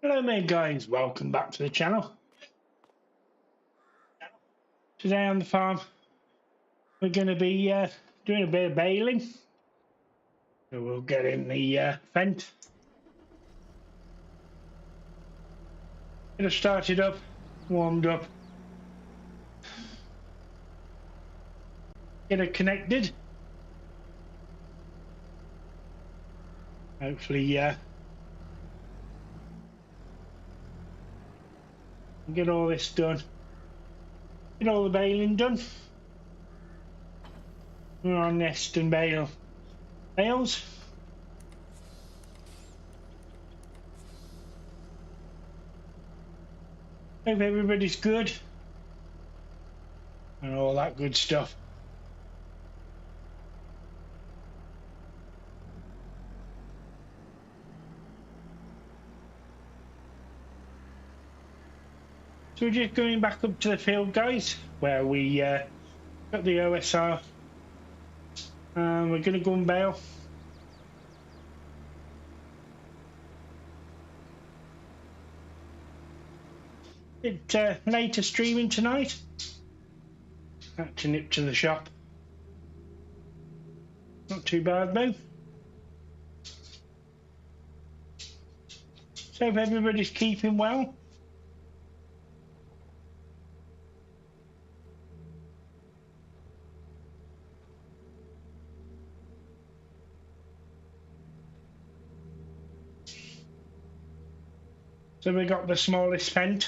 Hello mate guys, welcome back to the channel. Today on the farm we're going to be doing a bit of baling. So we'll get in the vent. Get it started up, warmed up. Get it connected. Hopefully get all this done. Get all the baling done. We're on nest and bales. Hope everybody's good and all that good stuff. So we're just going back up to the field, guys, where we got the OSR. We're going to go and bale. Bit later streaming tonight. Had to nip to the shop. Not too bad though. So if everybody's keeping well. So we got the smallest vent.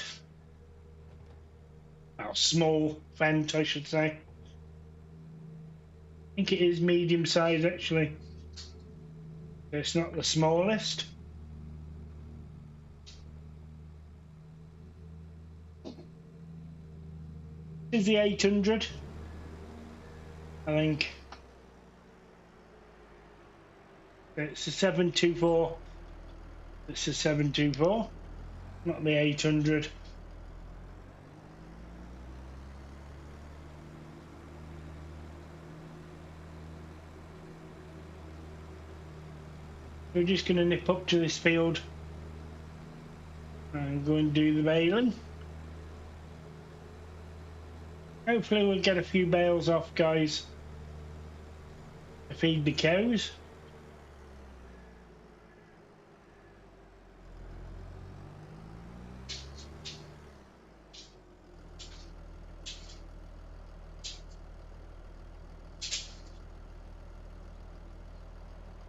Well, small vent, I should say. I think it is medium size actually. It's not the smallest. This is the 800, I think. It's a 724. It's a 724. Not the 800. We're just going to nip up to this field and go and do the baling. Hopefully we'll get a few bales off, guys, to feed the cows.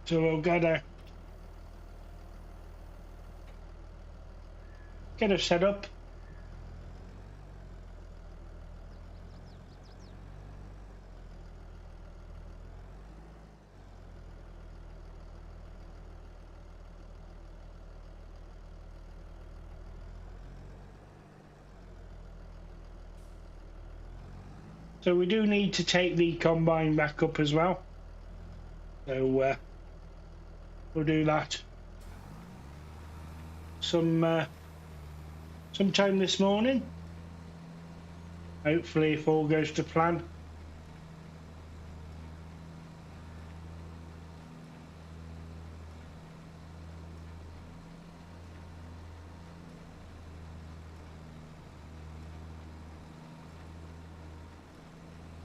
So we'll gotta get her set up. So we do need to take the combine back up as well. So we'll do that sometime this morning. Hopefully, if all goes to plan.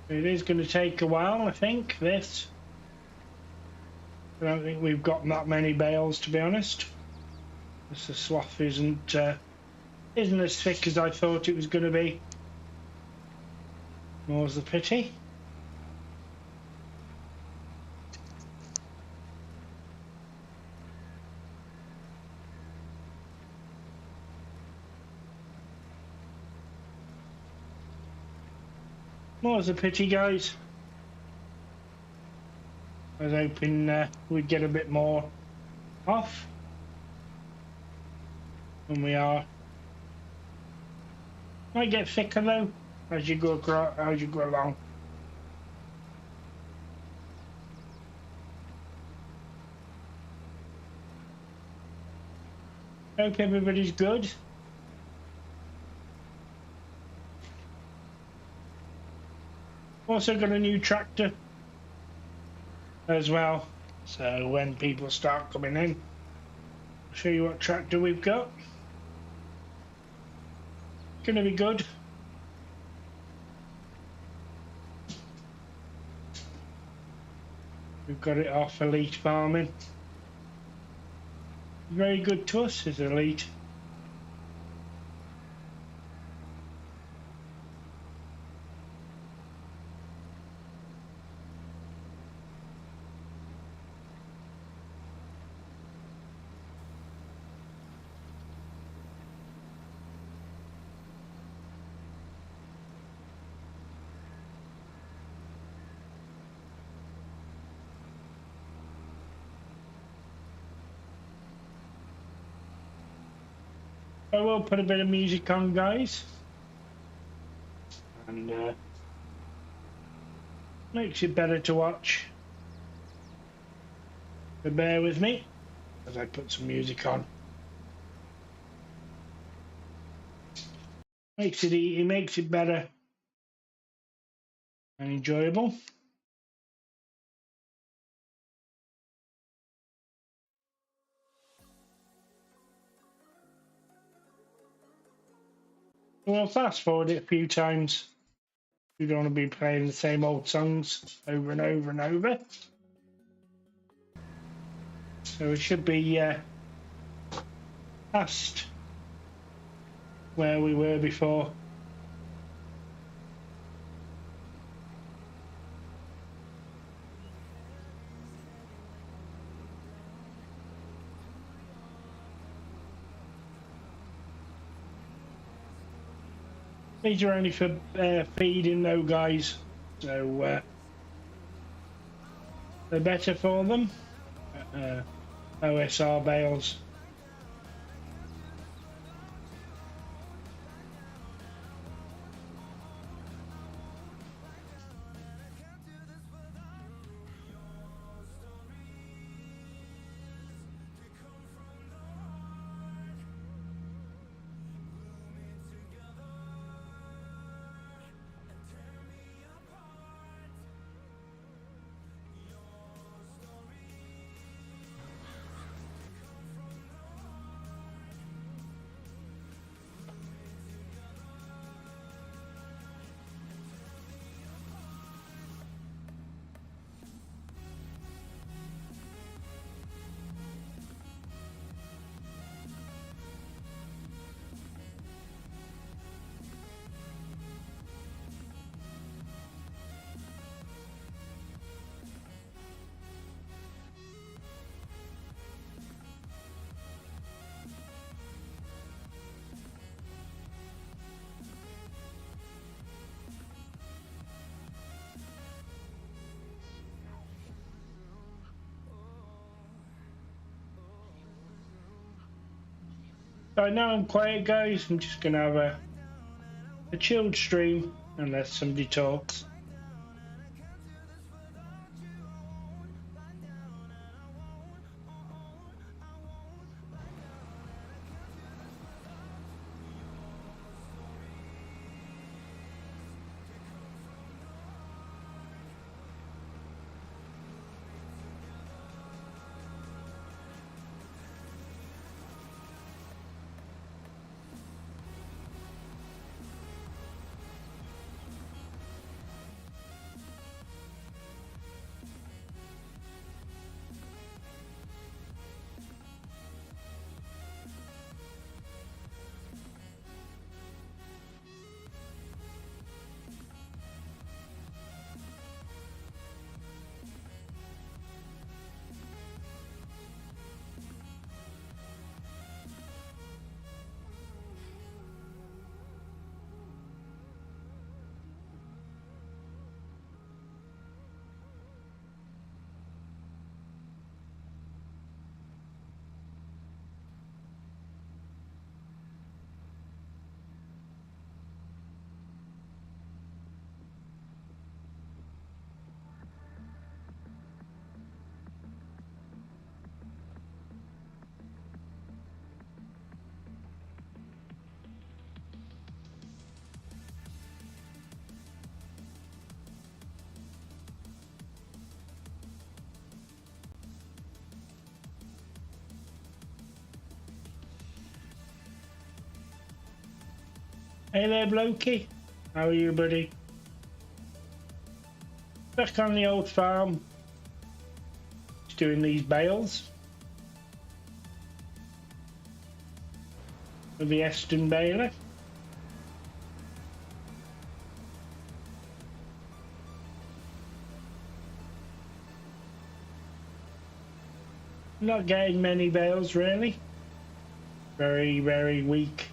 It is going to take a while, I think, this. I don't think we've got that many bales, to be honest. The swath isn't as thick as I thought it was going to be. More's the pity. More's the pity, guys. I was hoping we'd get a bit more off than we are. Might get thicker though as you go along. Hope everybody's good. Also got a new tractor as well, so when people start coming in, I'll show you what tractor we've got. Gonna be good. We've got it off elite farming. Very good to us as elite. I will put a bit of music on, guys, and makes it better to watch. So bear with me as I put some music on. Makes it easy, makes it better and enjoyable. We'll fast forward it a few times. We don't want to be playing the same old songs over and over and over. So it should be past where we were before. These are only for feeding though, guys, so they're better for them. OSR bales. So now I'm quiet, guys. I'm just gonna have a chilled stream unless somebody talks. Hey there, Blokey. How are you, buddy? Back on the old farm. Just doing these bales. With the Eston baler. Not getting many bales, really. Very, very weak.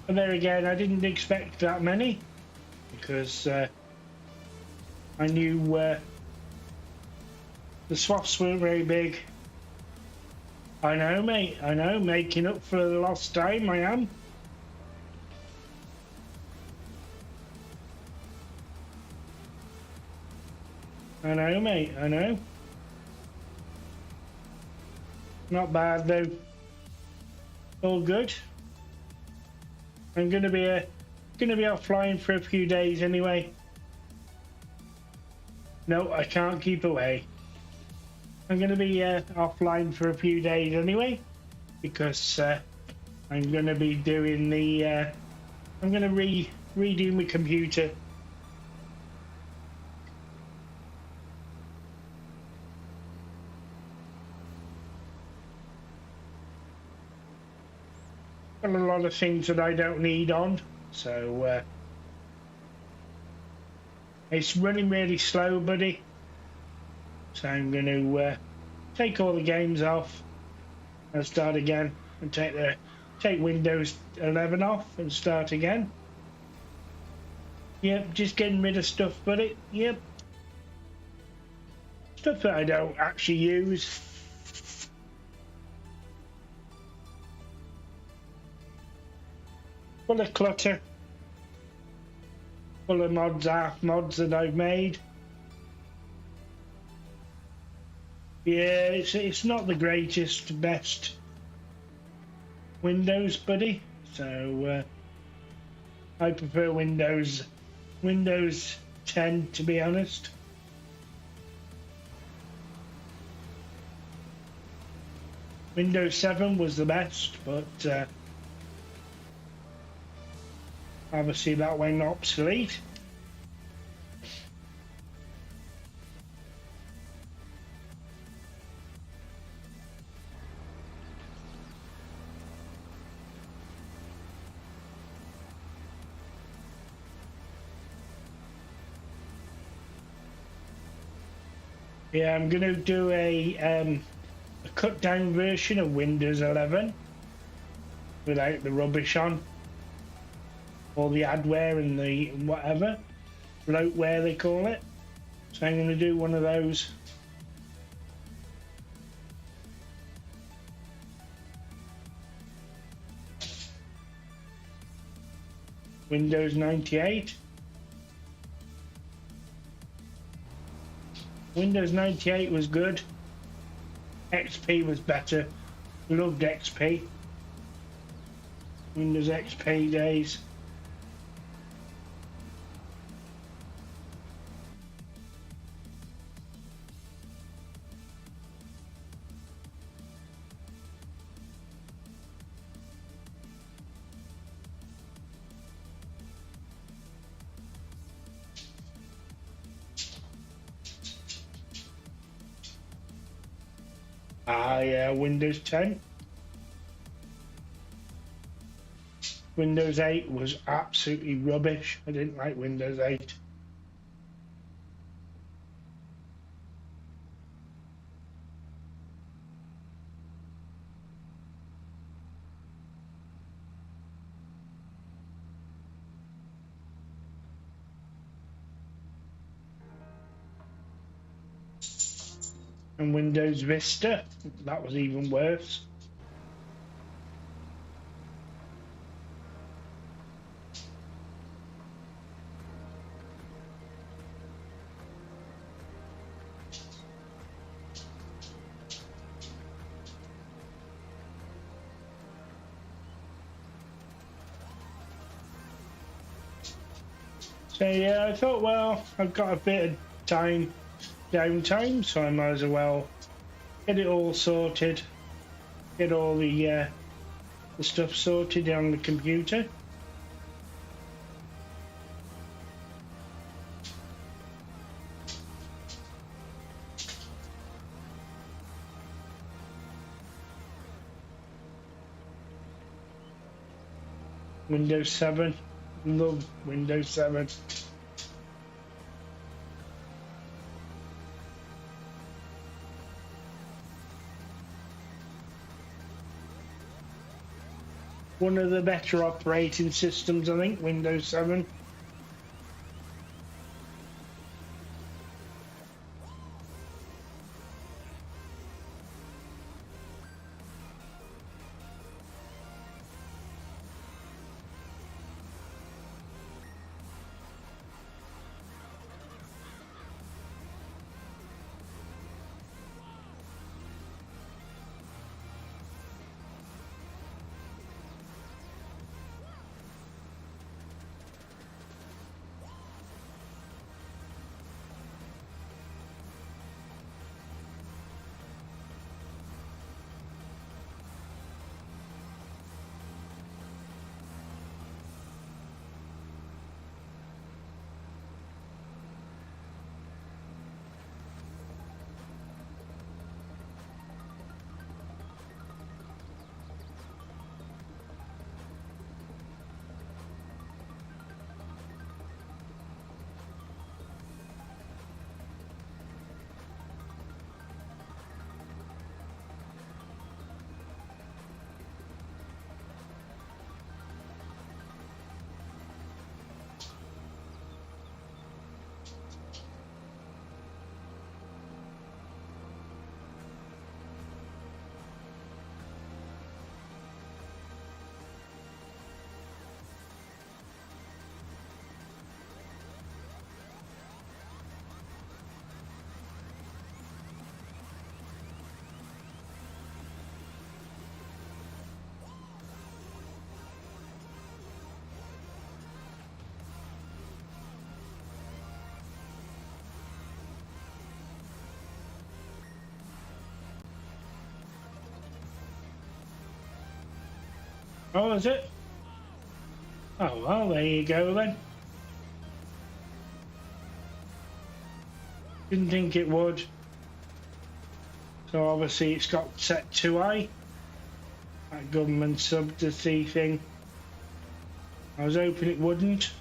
But there again, I didn't expect that many because I knew the swaths weren't very big. I know, mate. I know. Making up for the lost time, I am. I know, mate. I know. Not bad though. All good. I'm gonna be offline for a few days anyway. No, I can't keep away. I'm gonna be offline for a few days anyway, because I'm gonna be doing the. I'm gonna redo my computer. Got a lot of things that I don't need on, so it's running really slow, buddy. So I'm going to take all the games off and start again, and take Windows 11 off and start again. Yep, just getting rid of stuff, buddy. Yep, stuff that I don't actually use. Full of clutter, full of mods that I've made. Yeah, it's not the greatest, best Windows, buddy. So I prefer Windows 10, to be honest. Windows 7 was the best, but obviously that went obsolete. Yeah, I'm going to do a cut down version of Windows 11 without the rubbish on. All the adware and the whatever, bloatware they call it. So I'm going to do one of those. Windows 98. Windows 98 was good. XP was better. Loved XP. Windows XP days. Yeah, Windows 10. Windows 8 was absolutely rubbish. I didn't like Windows 8. And Windows Vista, that was even worse. So yeah, I thought, well, I've got a bit of downtime, so I might as well get it all sorted, get all the stuff sorted on the computer. Windows 7, love Windows 7. One of the better operating systems, I think, Windows 7. Oh, is it? Oh, well, there you go then. Didn't think it would. So obviously it's got set to high. That government subsidy thing. I was hoping it wouldn't.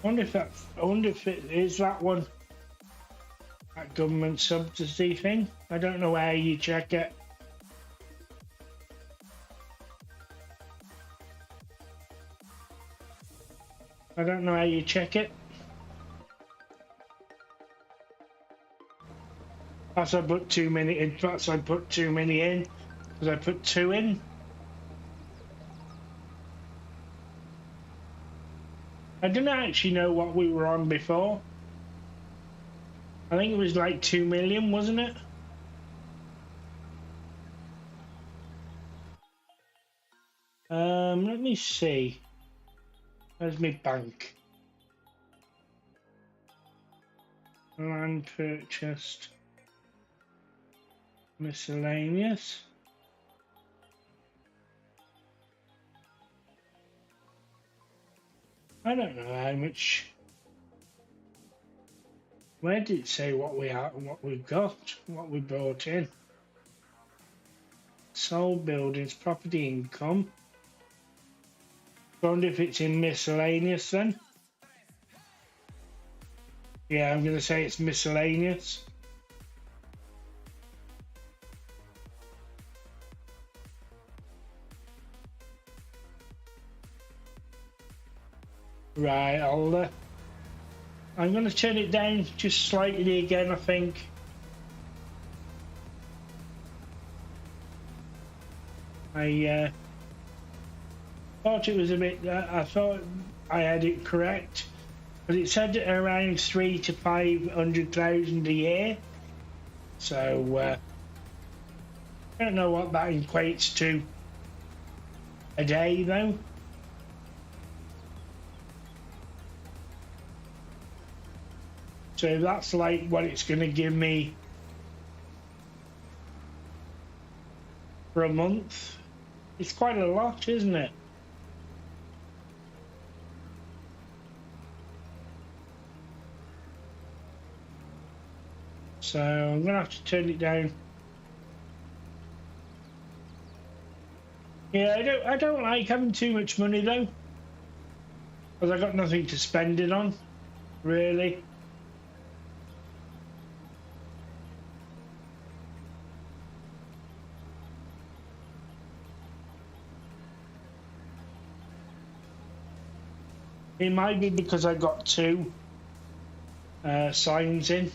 I wonder if it is that one. That government subsidy thing. I don't know how you check it. I don't know how you check it. Perhaps I put too many in. Perhaps I put too many in because I put 2 in. I didn't actually know what we were on before. I think it was like 2 million, wasn't it? Let me see. Where's my bank? Land purchased. Miscellaneous. I don't know how much. Where did it say what we are, what we've got, what we brought in? Sold buildings, property income. I wonder if it's in miscellaneous then. Yeah, I'm going to say it's miscellaneous. Right, I'm going to turn it down just slightly again, I think. I thought it was a bit. I thought I had it correct, but it said around 300,000 to 500,000 a year. So I don't know what that equates to a day, though. So that's like what it's going to give me for a month. It's quite a lot, isn't it? So I'm going to have to turn it down. Yeah, I don't like having too much money though, because I got nothing to spend it on, really. It might be because I got two signs in.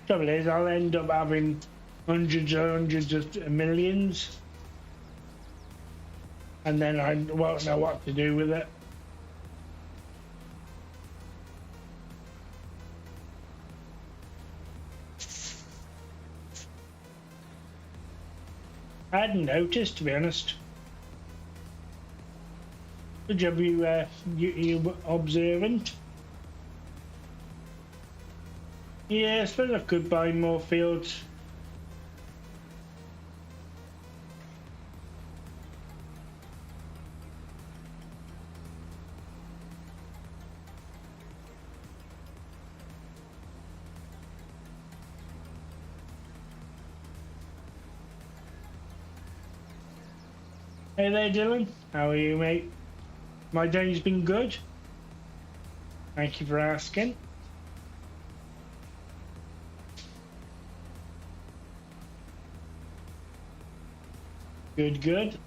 Trouble is, I'll end up having hundreds of millions, and then I won't know what to do with it. I hadn't noticed, to be honest. Good job, you observant. Yeah, I suppose I could buy more fields. Hey there, Dylan. How are you, mate? My day's been good. Thank you for asking. Good, good.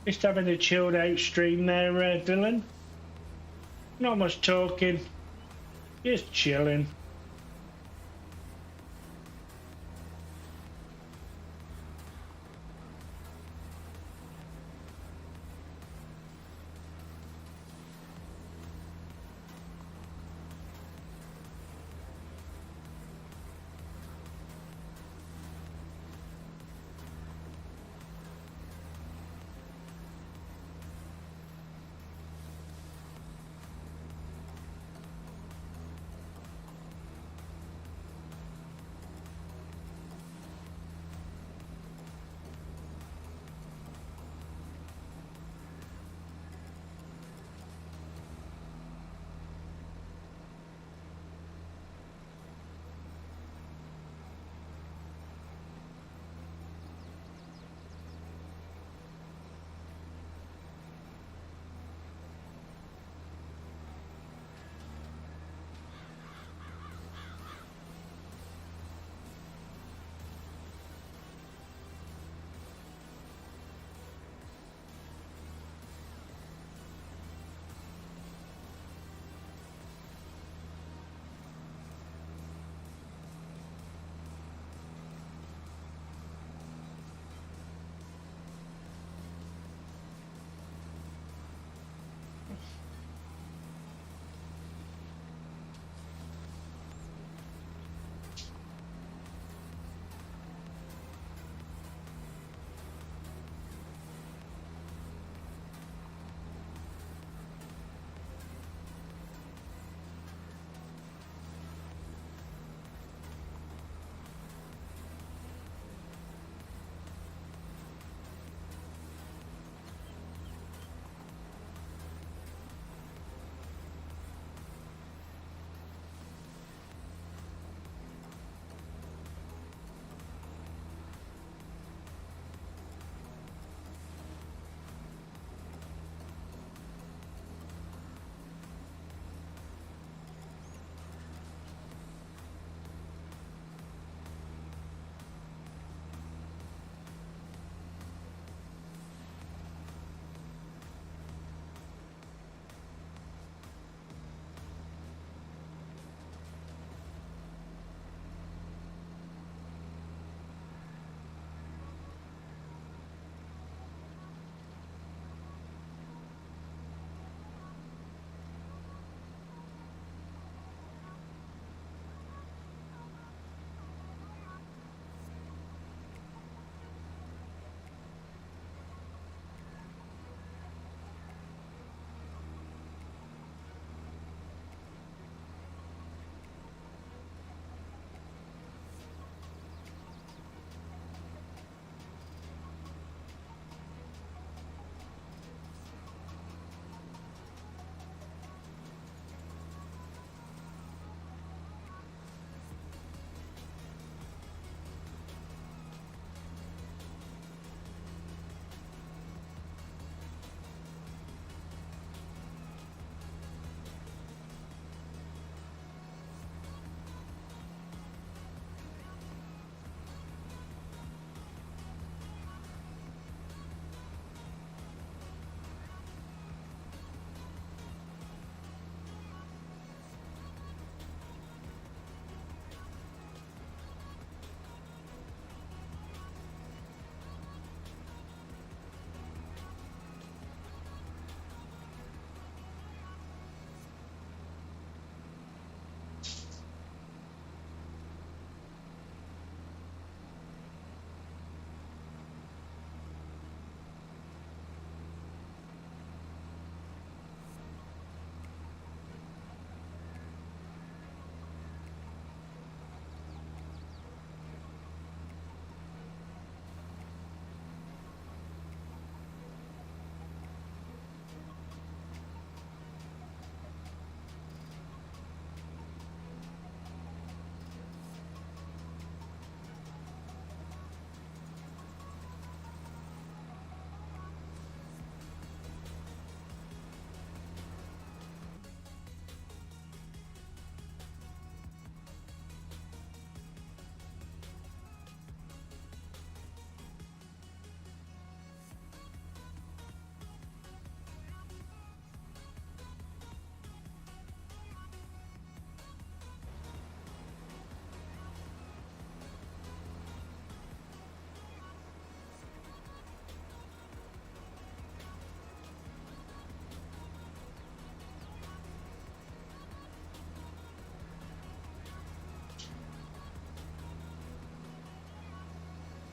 Just having a chilled out stream there, Dylan. Not much talking, just chilling.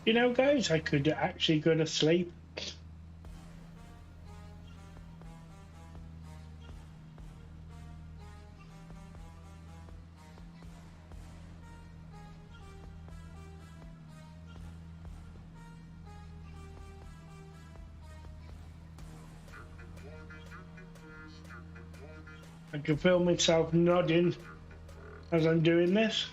You know, guys, I could actually go to sleep. I can feel myself nodding as I'm doing this.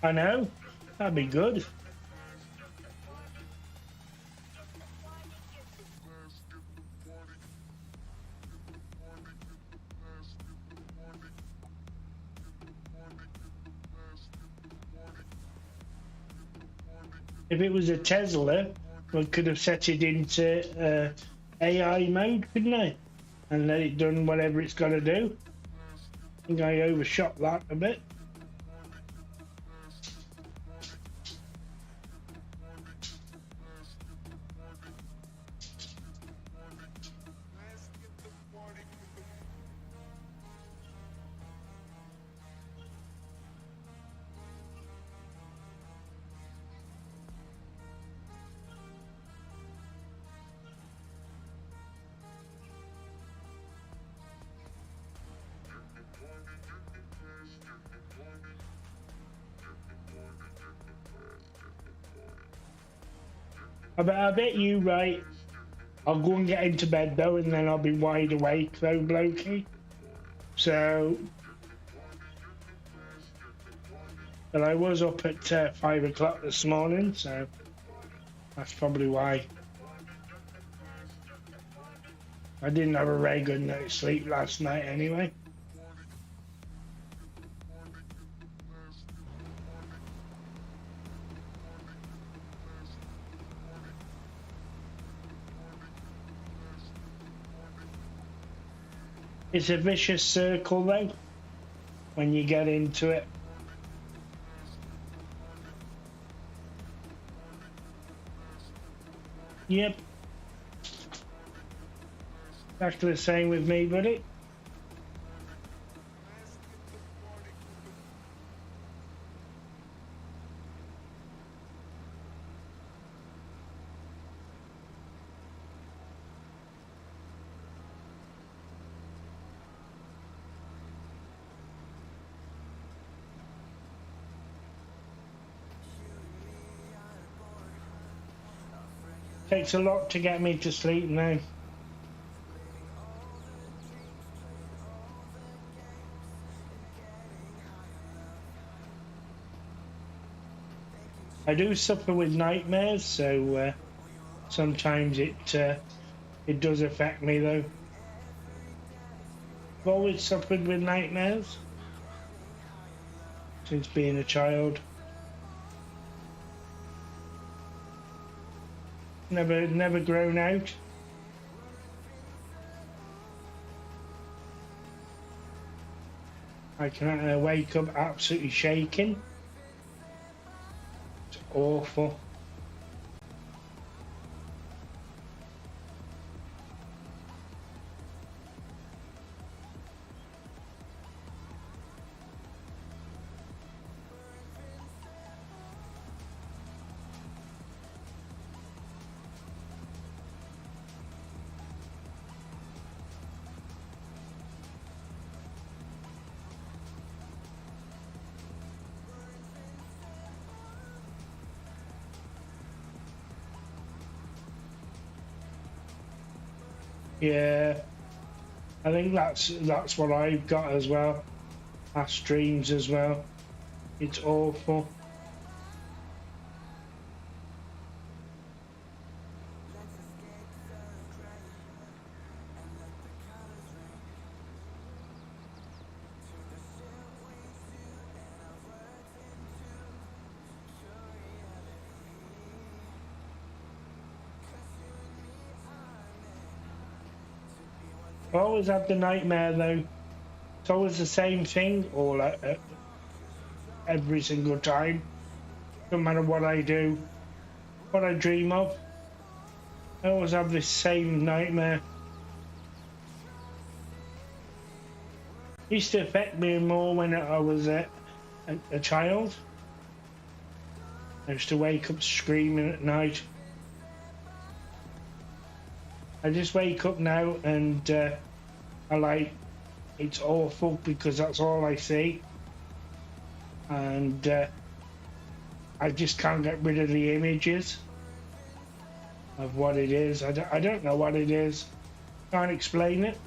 I know, that'd be good. If it was a Tesla, we could have set it into AI mode, couldn't I? And let it done whatever it's got to do. I think I overshot that a bit. I bet you right. I'll go and get into bed though, and then I'll be wide awake though, blokey. So, but I was up at 5 o'clock this morning, so that's probably why. I didn't have a very good night's sleep last night anyway. It's a vicious circle though, when you get into it. Yep. Exactly the same with me, buddy. Takes a lot to get me to sleep now. I do suffer with nightmares, so sometimes it does affect me though. I've always suffered with nightmares since being a child. Never grown out. I can wake up absolutely shaking. It's awful. Yeah, I think that's what I've got as well. Past dreams as well. It's awful. I always have the nightmare though. It's always the same thing all every single time. No matter what I do, what I dream of. I always have this same nightmare. It used to affect me more when I was a child. I used to wake up screaming at night. I just wake up now and it's awful because that's all I see. And I just can't get rid of the images of what it is. I don't know what it is. Can't explain it.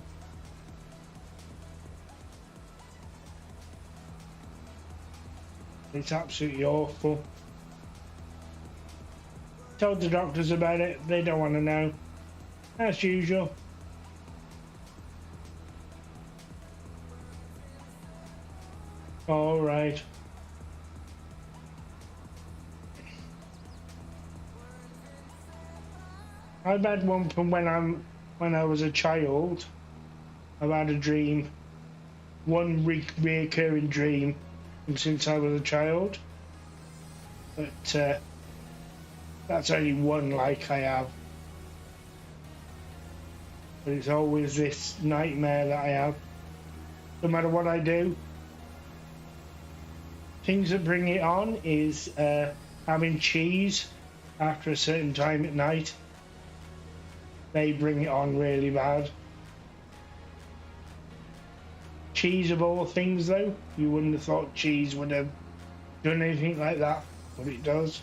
It's absolutely awful. Told the doctors about it. They don't want to know. As usual. All right. I've had one from when I was a child. I've had a dream, one recurring dream, from since I was a child. But that's only one like I have. But it's always this nightmare that I have. No matter what I do. Things that bring it on is having cheese after a certain time at night. They bring it on really bad. Cheese of all things though, you wouldn't have thought cheese would have done anything like that, but it does.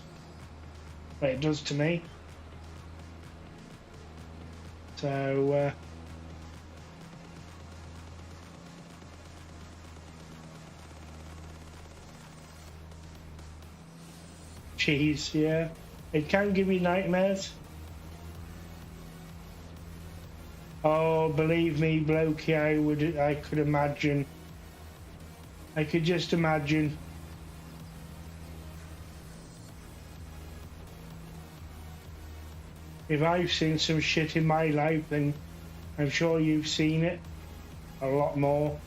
But it does to me. So cheese, yeah. It can give you nightmares. Oh, believe me, blokey, I could imagine. I could just imagine. If I've seen some shit in my life, then I'm sure you've seen it a lot more.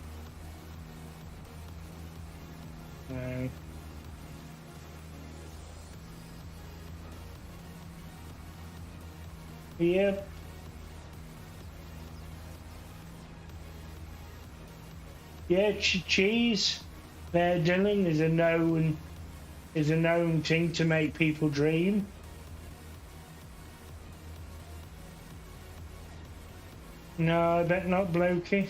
Yep. Yeah, cheese, Dylan, is a known thing to make people dream. No, I bet not, blokey.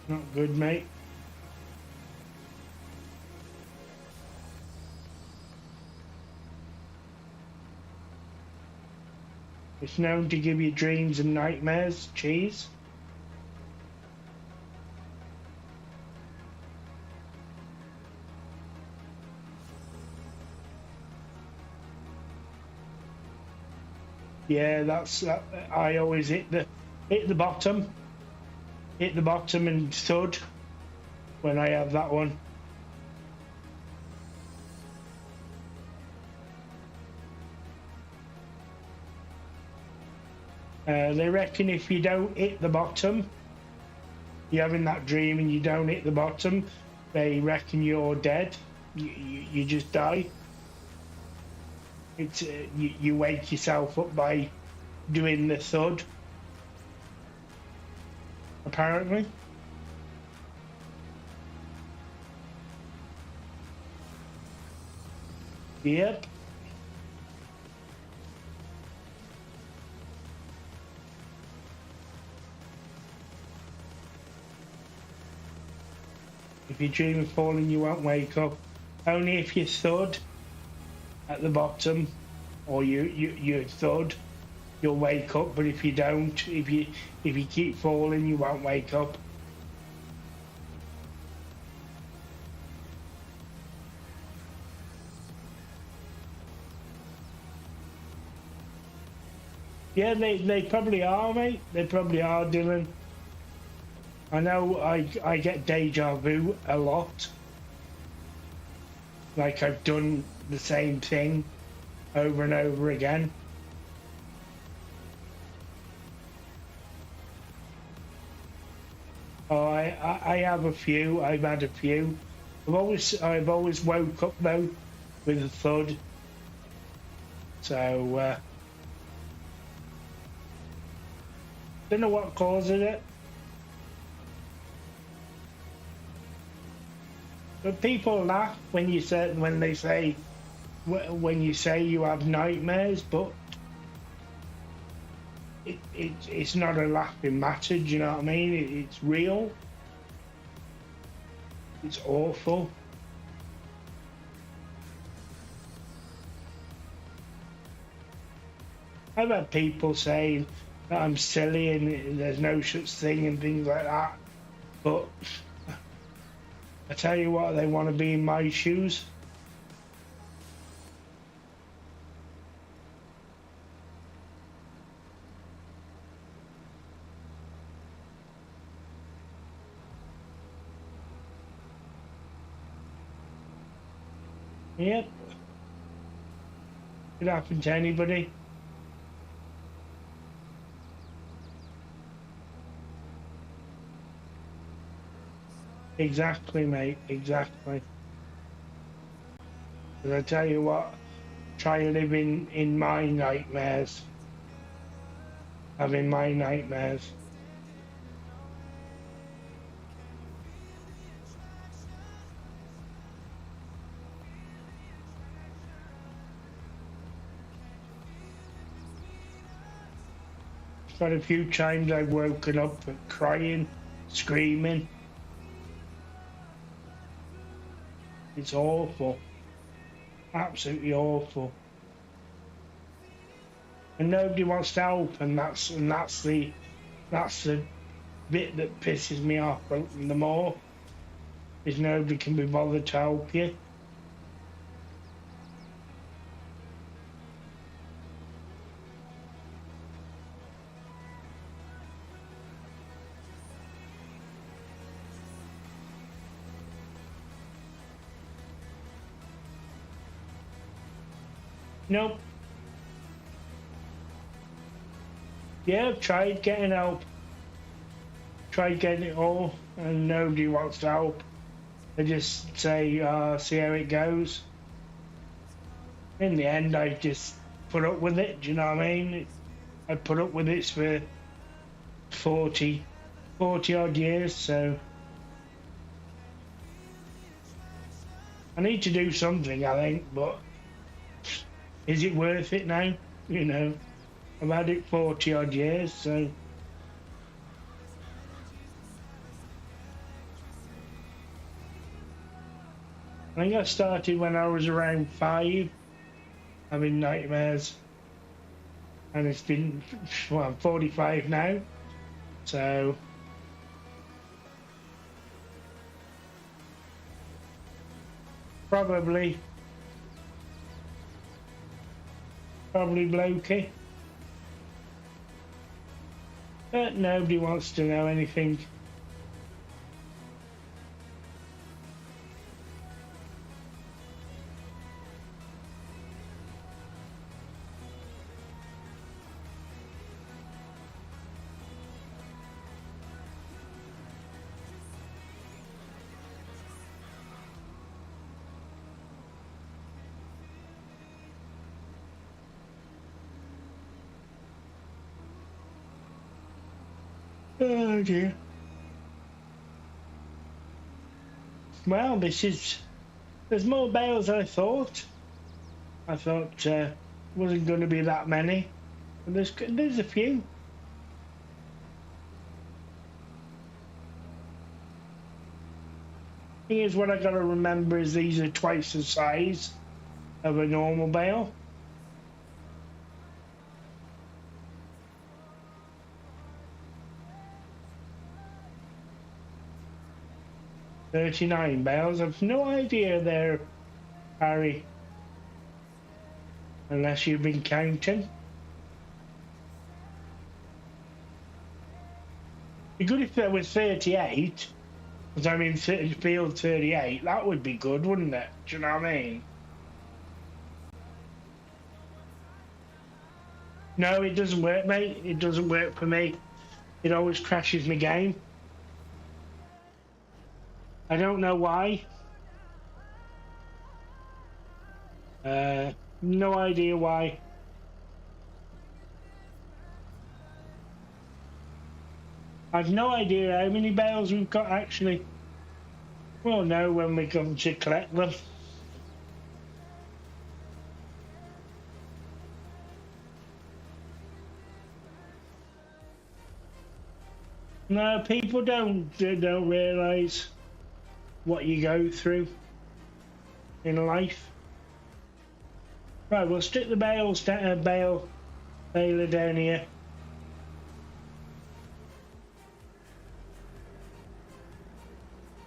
Not good, mate. It's known to give you dreams and nightmares, cheese. Yeah, that's I always hit the bottom and thud when I have that one. They reckon if you don't hit the bottom, you're having that dream and you don't hit the bottom, they reckon you're dead. You just die. It's you wake yourself up by doing the thud, apparently. Yep. If you dream of falling, you won't wake up. Only if you thud at the bottom, or you thud, you'll wake up. But if you don't, if you keep falling, you won't wake up. Yeah, they probably are, mate. They probably are, Dylan. I know I get deja vu a lot. Like I've done the same thing over and over again. Oh, I have a few. I've had a few. I've always woke up though with a thud. So don't know what causes it, but people laugh when you say when you say you have nightmares, but it's not a laughing matter. Do you know what I mean? It's real. It's awful. I've had people saying that I'm silly and there's no such thing and things like that, but I tell you what, they want to be in my shoes. Yep. Could happen to anybody. Exactly, mate, exactly. But I tell you what, try living in my nightmares. Having my nightmares. Got a few times I've woken up crying, screaming. It's awful, absolutely awful, and nobody wants to help, and that's the bit that pisses me off the more, is nobody can be bothered to help you. Nope. Yeah, I've tried getting help. Tried getting it all, and nobody wants to help. They just say, see how it goes. In the end, I just put up with it, do you know what I mean? I put up with it for 40 odd years, so I need to do something, I think, but is it worth it now? You know, I've had it 40 odd years, so. I think I started when I was around 5, having nightmares. And it's been, well, I'm 45 now, so. Probably blokey, but nobody wants to know anything. Oh dear. Well, there's more bales than I thought. I thought wasn't going to be that many, but there's a few. Here's what I got to remember: is these are twice the size of a normal bale. $39 bales. I've no idea there, Harry, unless you've been counting. Be good if there was 38, because I'm in field 38. That would be good, wouldn't it? Do you know what I mean? No, it doesn't work, mate. It doesn't work for me. It always crashes my game. I don't know why. No idea why. I've no idea how many bales we've got actually. We'll know when we come to collect them. No, people don't realise what you go through in life. Right, we'll stick the baler down here.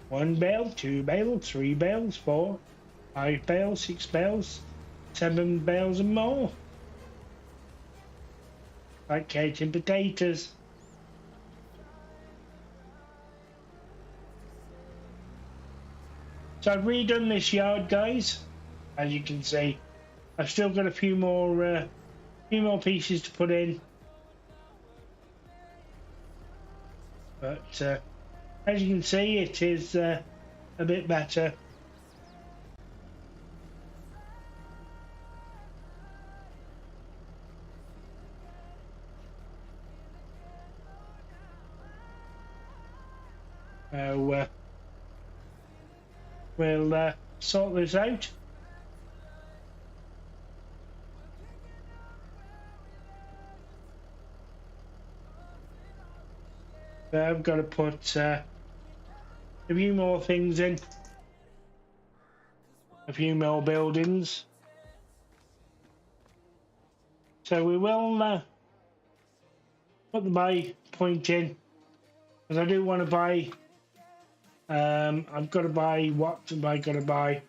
One bale, two bales, three bales, 4, 5 bales, 6 bales, 7 bales and more. Like counting potatoes. So I've redone this yard, guys. As you can see, I've still got a few more pieces to put in, but as you can see, it is a bit better. We'll sort this out. I've got to put a few more things in, a few more buildings. So we will put the buy point in, because I do want to buy. I've got to buy, what have I got to buy?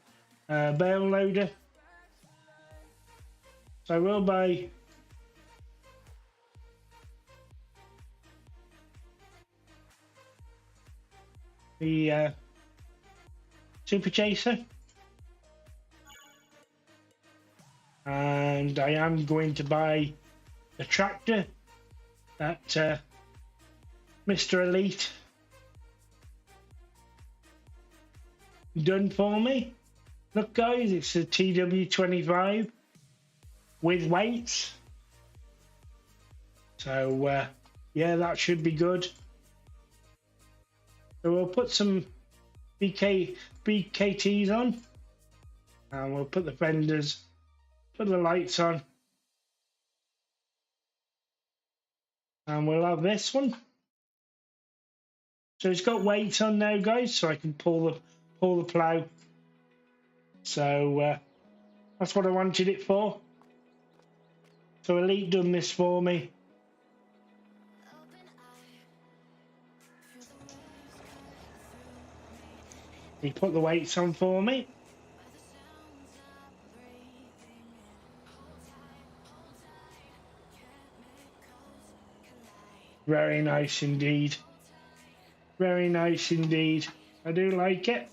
Bale loader. So I will buy the Super Chaser, and I am going to buy the tractor that Mr. Elite done for me. Look, guys, it's a TW25 with weights. So yeah, that should be good. So we'll put some BKTs on, and we'll put the fenders, put the lights on, and we'll have this one. So it's got weights on now, guys, so I can pull the plough. So that's what I wanted it for. So Elite done this for me. He put the weights on for me. Very nice indeed. Very nice indeed. I do like it.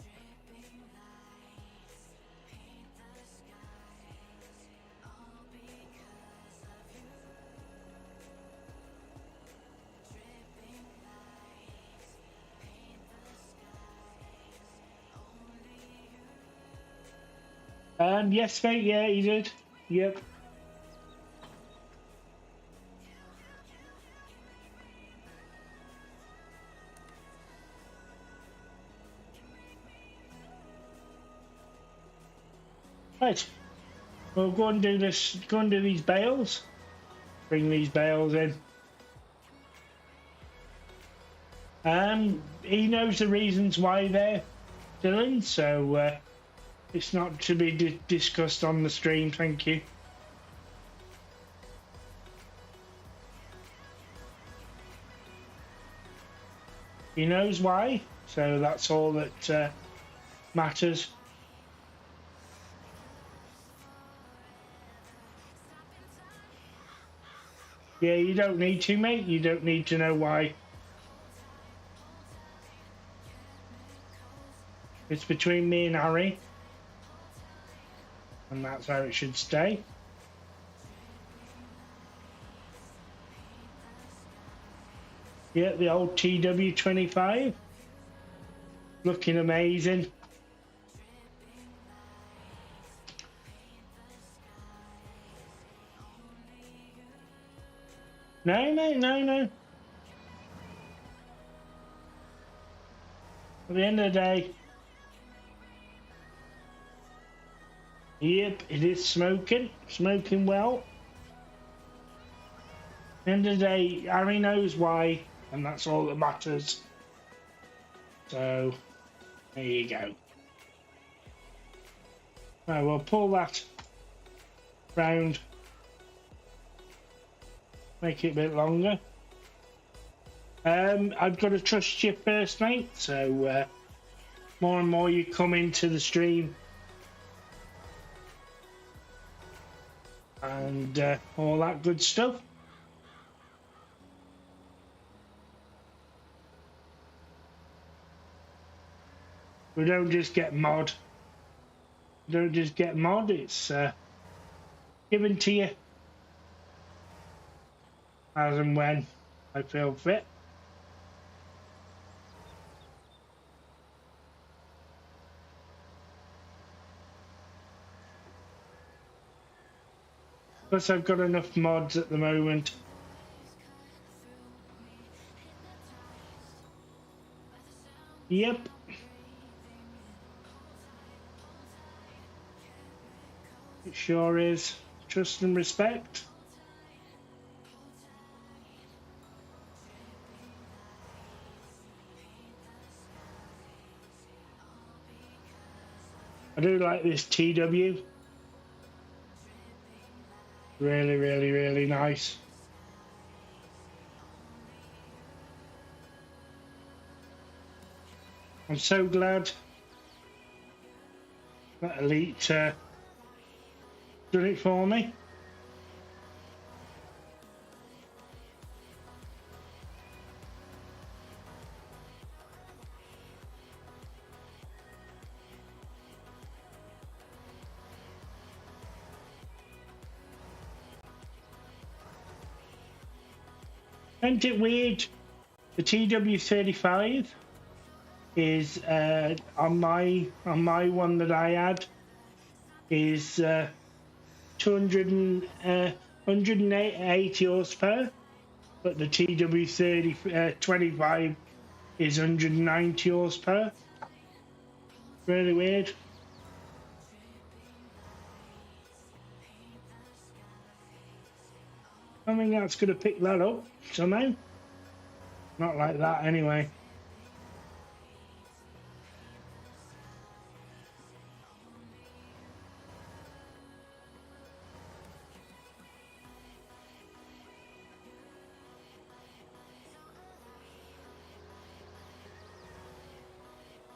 Yes, mate. Yeah, he did. Yep. Right. We'll go and do this. Go and do these bales. Bring these bales in. He knows the reasons why they're filling, so it's not to be discussed on the stream. Thank you. He knows why, so that's all that matters. Yeah, you don't need to, mate. You don't need to know why. It's between me and Harry, and that's how it should stay. Yeah, the old TW25, looking amazing. No, no, no, no. At the end of the day, yep, it is smoking. Smoking well. At the end of the day, Harry knows why, and that's all that matters. So, there you go. Right, we'll pull that round. Make it a bit longer. I've got to trust you first, mate. So, more and more you come into the stream. And all that good stuff. We don't just get mod. We don't just get mod. It's given to you as and when I feel fit. Plus, I've got enough mods at the moment. Yep. It sure is. Trust and respect. I do like this TW. Really, really, really nice. I'm so glad that Elite did it for me. Isn't it weird? The TW35 is on my one that I had is 180 horsepower, but the TW25 is 190 horsepower. Really weird. I think that's going to pick that up somehow. Not like that anyway.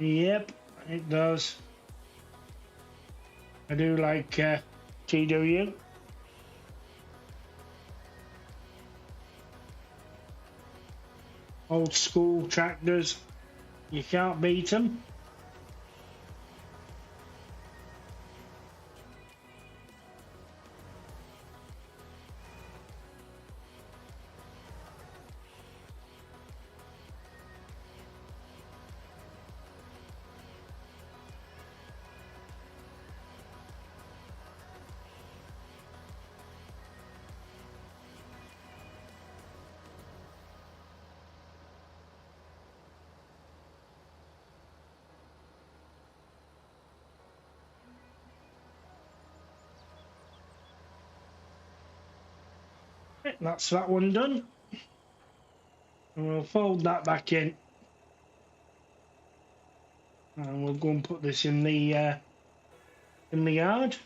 Yep, it does. I do like TW. Old school tractors, you can't beat them. That's that one done. And we'll fold that back in. And we'll go and put this in the yard.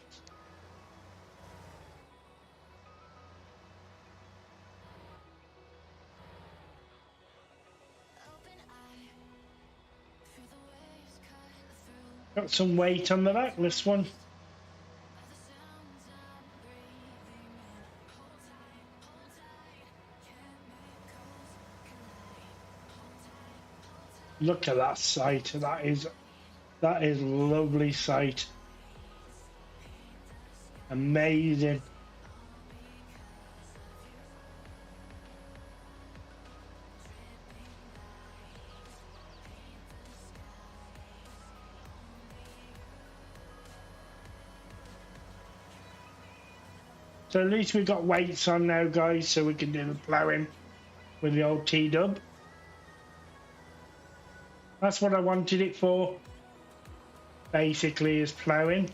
Got some weight on the back, this one. Look at that sight. That is lovely sight. Amazing. So at least we've got weights on now, guys, so we can do the ploughing with the old T-dub. That's what I wanted it for, basically, is ploughing.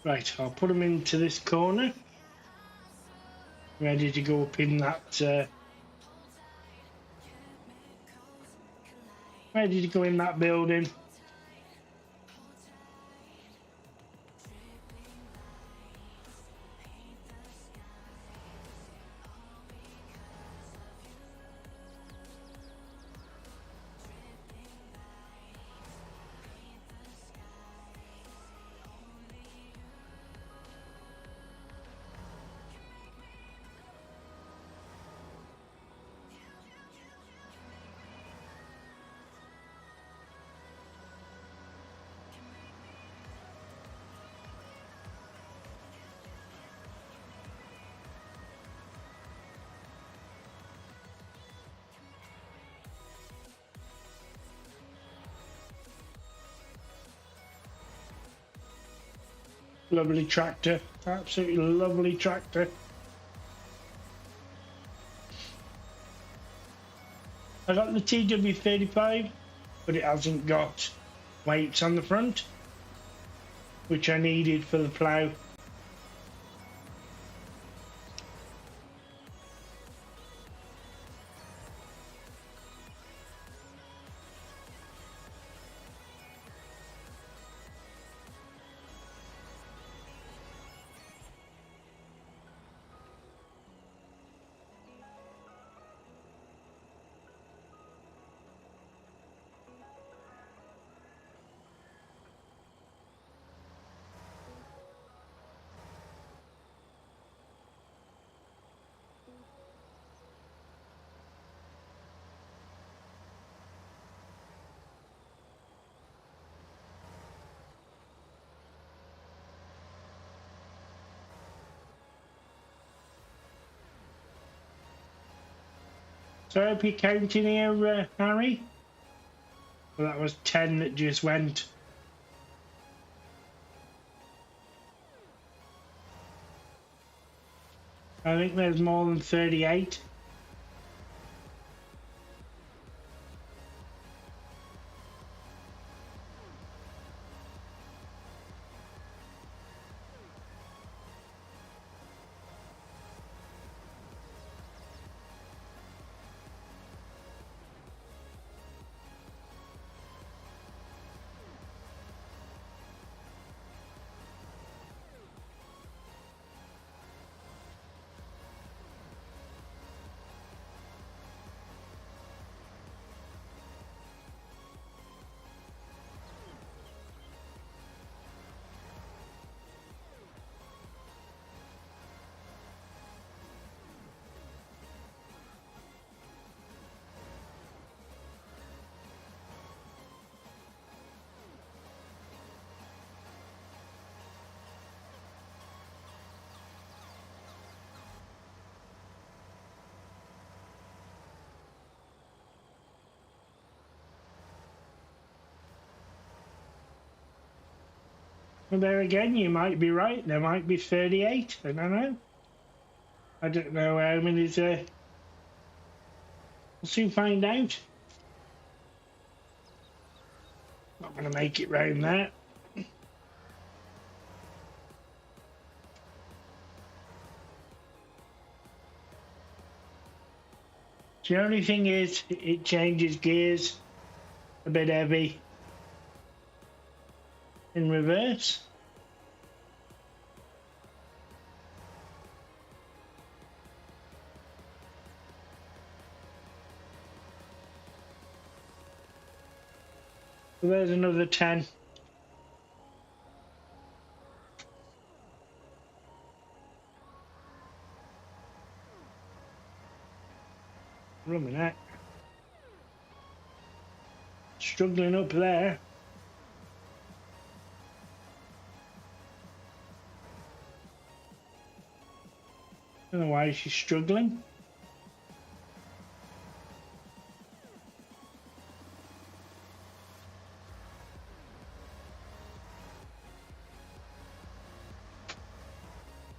Right, I'll put them into this corner. Ready to go up in that... ready to go in that building. Lovely tractor, absolutely lovely tractor. I got the TW35, but it hasn't got weights on the front, which I needed for the plough. So I hope you're counting here, Harry. Well, that was 10 that just went. I think there's more than 38. Well, there again, you might be right. There might be 38. I don't know. I don't know how many there. We'll soon find out. Not going to make it round there. The only thing is, it changes gears a bit heavy. in reverse. So there's another 10. Rubbing that. Struggling up there. Don't know why she's struggling.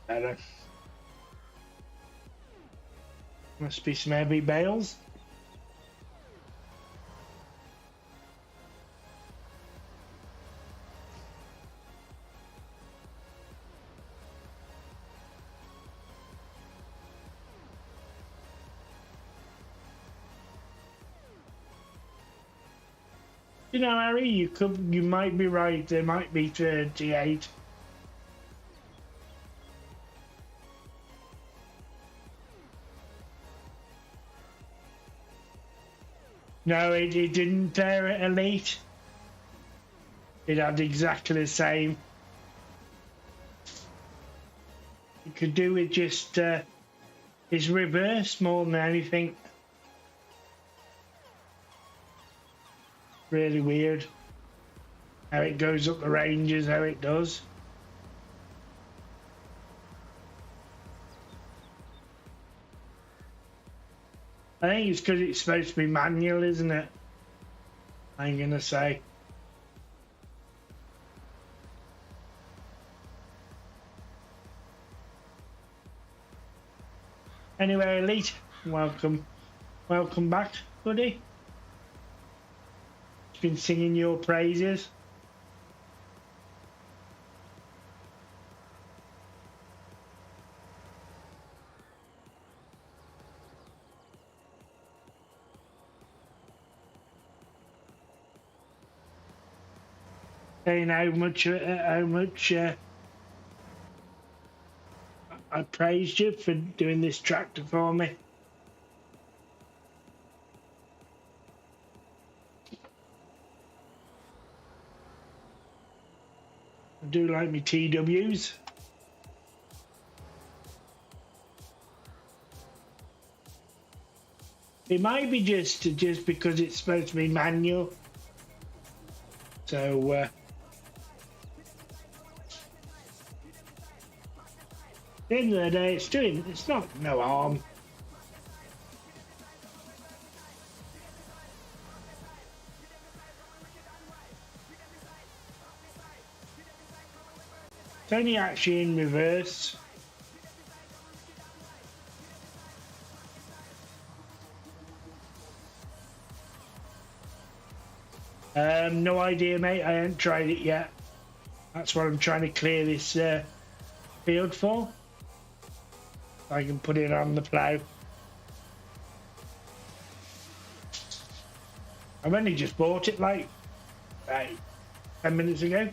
Better. Must be some heavy bales. You know, Harry, you might be right. There might be 38. No, it didn't there at Elite. It had exactly the same. You could do with just his reverse more than anything. Really weird how it goes up the ranges, how it does. I think it's because it's supposed to be manual, isn't it? I'm gonna say. Anyway, Elite, welcome back, buddy. Been singing your praises. Saying how much I praised you for doing this tractor for me. I do like me TWs. It might be just because it's supposed to be manual. So at the end of the day, it's not no harm. It's only actually in reverse. No idea, mate. I haven't tried it yet. That's what I'm trying to clear this field for. I can put it on the plough. I've only just bought it like 10 minutes ago.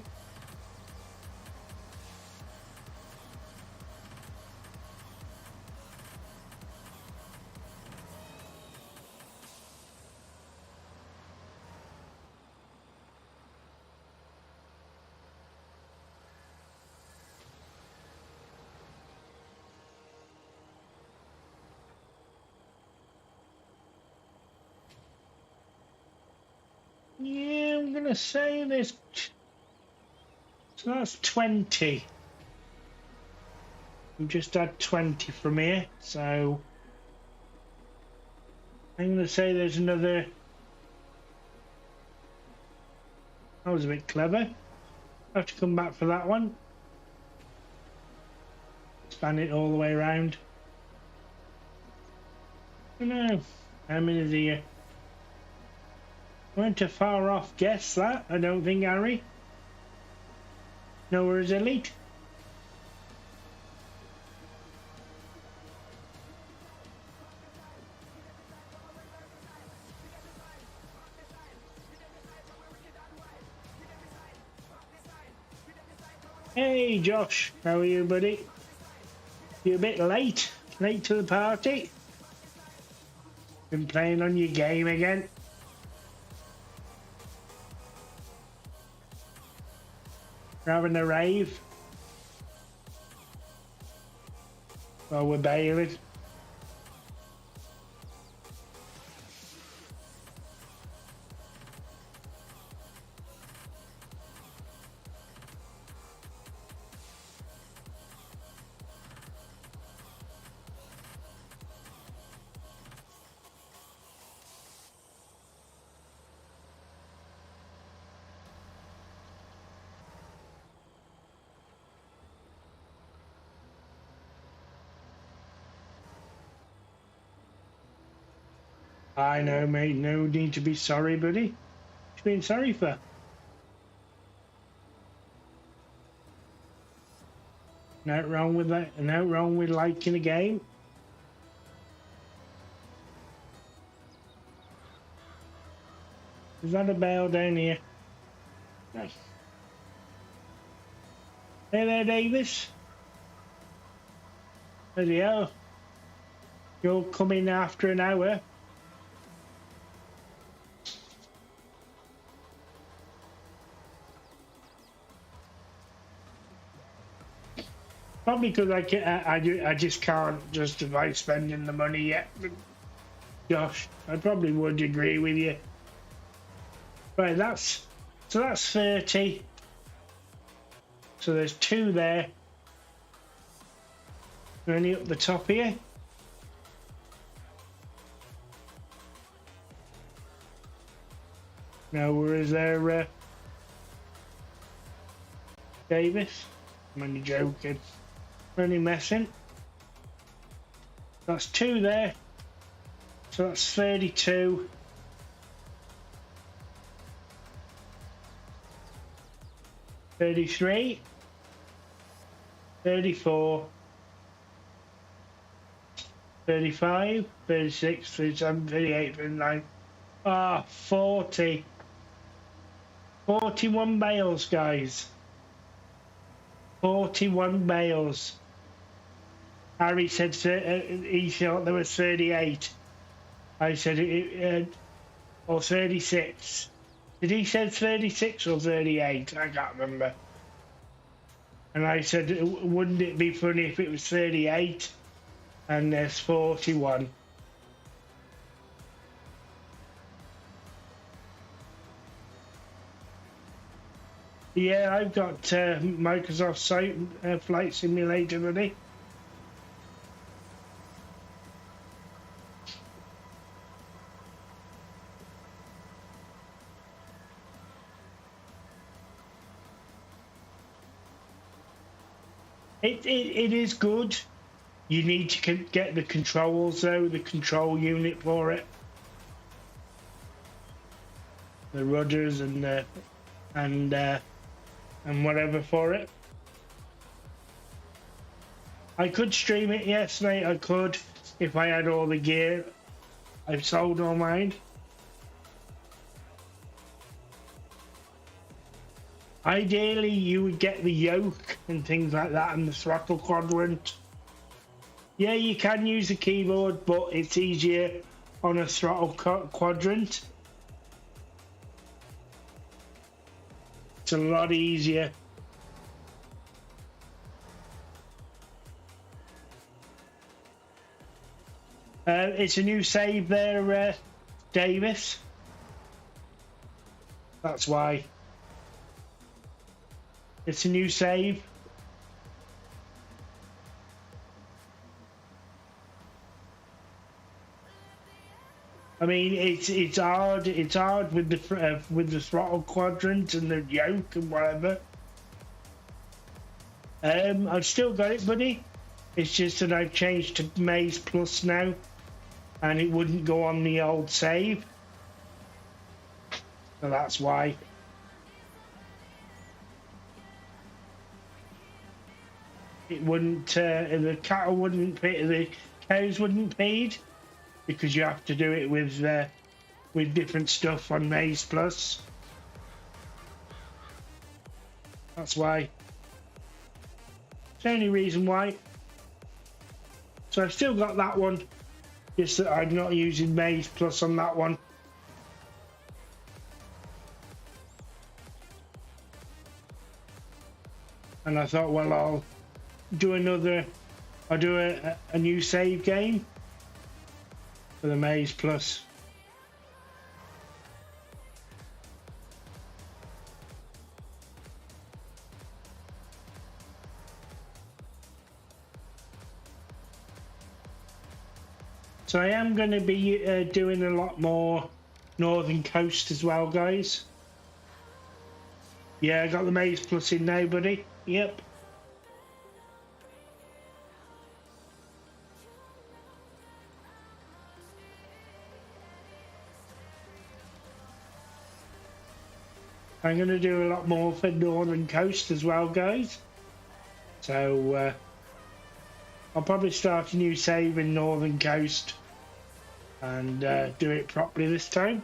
Yeah, I'm gonna say this. So that's 20. We've just had 20 from here, so I'm gonna say there's another. That was a bit clever. I have to come back for that one. Span it all the way around. I don't know. How many is here? Weren't a far off guess that, I don't think, Harry. Nowhere is Elite. Hey Josh, how are you, buddy? You a bit late? Late to the party? Been playing on your game again? We're having a rave? Well, we're bailing. I know, mate. No need to be sorry, buddy. What you being sorry for? Nothing wrong with that. Nothing wrong with liking a game. Is that a bell down here? Nice. Hey there, Davis. Bloody hell. You're coming after an hour. Probably because I just can't justify spending the money yet. Josh, I probably would agree with you. Right, that's 30. So there's 2 there. Only up the top here. Now, where is there, Davis? I'm only joking. I'm only messing. That's 2 there. So that's 32. 33. 34. 35. 36. 37. 38. 39. Ah, 40. 41 bales, guys. 41 bales. Harry said he thought there were 38. I said or 36. Did he say 36 or 38? I can't remember. And I said, wouldn't it be funny if it was 38? And there's 41. Yeah, I've got Microsoft site Flight Simulator ready. It is good. You need to get the controls though, the control unit for it, the rudders and whatever for it. I could stream it, yes, mate. I could if I had all the gear. I've sold all mine. Ideally, you would get the yoke and things like that and the throttle quadrant. Yeah, you can use a keyboard, but it's easier on a throttle quadrant. It's a lot easier. It's a new save there, Davis. That's why. It's a new save. I mean, it's hard. It's hard with the throttle quadrant and the yoke and whatever. I've still got it, buddy. It's just that I've changed to Maze Plus now, and it wouldn't go on the old save. So that's why. It wouldn't. The cattle wouldn't feed. The cows wouldn't feed because you have to do it with different stuff on Maze Plus. That's why. the only reason why. So I've still got that one, just that I'm not using Maize Plus on that one. And I thought, well, I'll do a new save game for the Maize Plus. So I am going to be doing a lot more Northern Coast as well, guys. Yeah, I got the Maize Plus in now, buddy. Yep. I'm going to do a lot more for Northern Coast as well, guys. So I'll probably start a new save in Northern Coast and do it properly this time.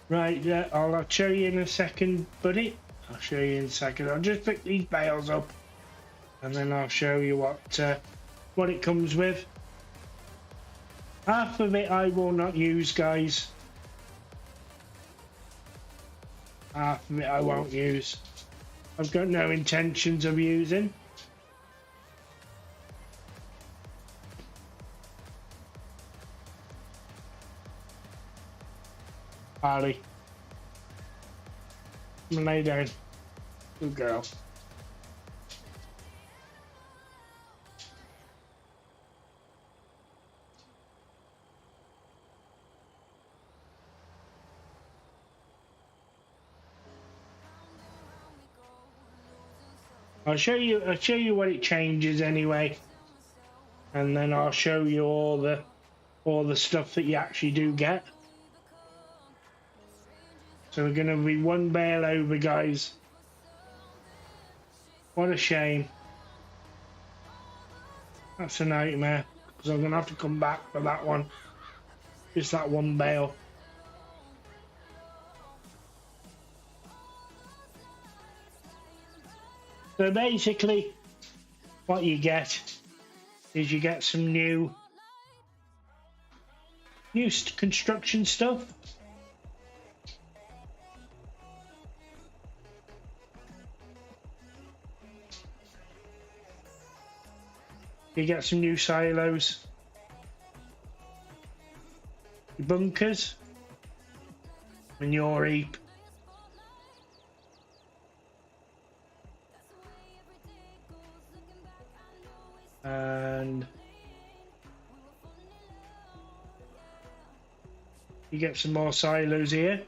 Right, I'll show you in a second, buddy. I'll show you in a second. I'll just pick these bales up, and then I'll show you what it comes with. Half of it I will not use, guys. Half of it I won't use. I've got no intentions of using. Harley. Lay down. Good girl. I'll show you what it changes anyway. And then I'll show you all the stuff that you actually do get. So we're going to be one bale over, guys. What a shame. That's a nightmare, because I'm going to have to come back for that one. Just that one bale. So basically, what you get is you get some new construction stuff. You get some new silos, your bunkers, manure heap, and you get some more silos here,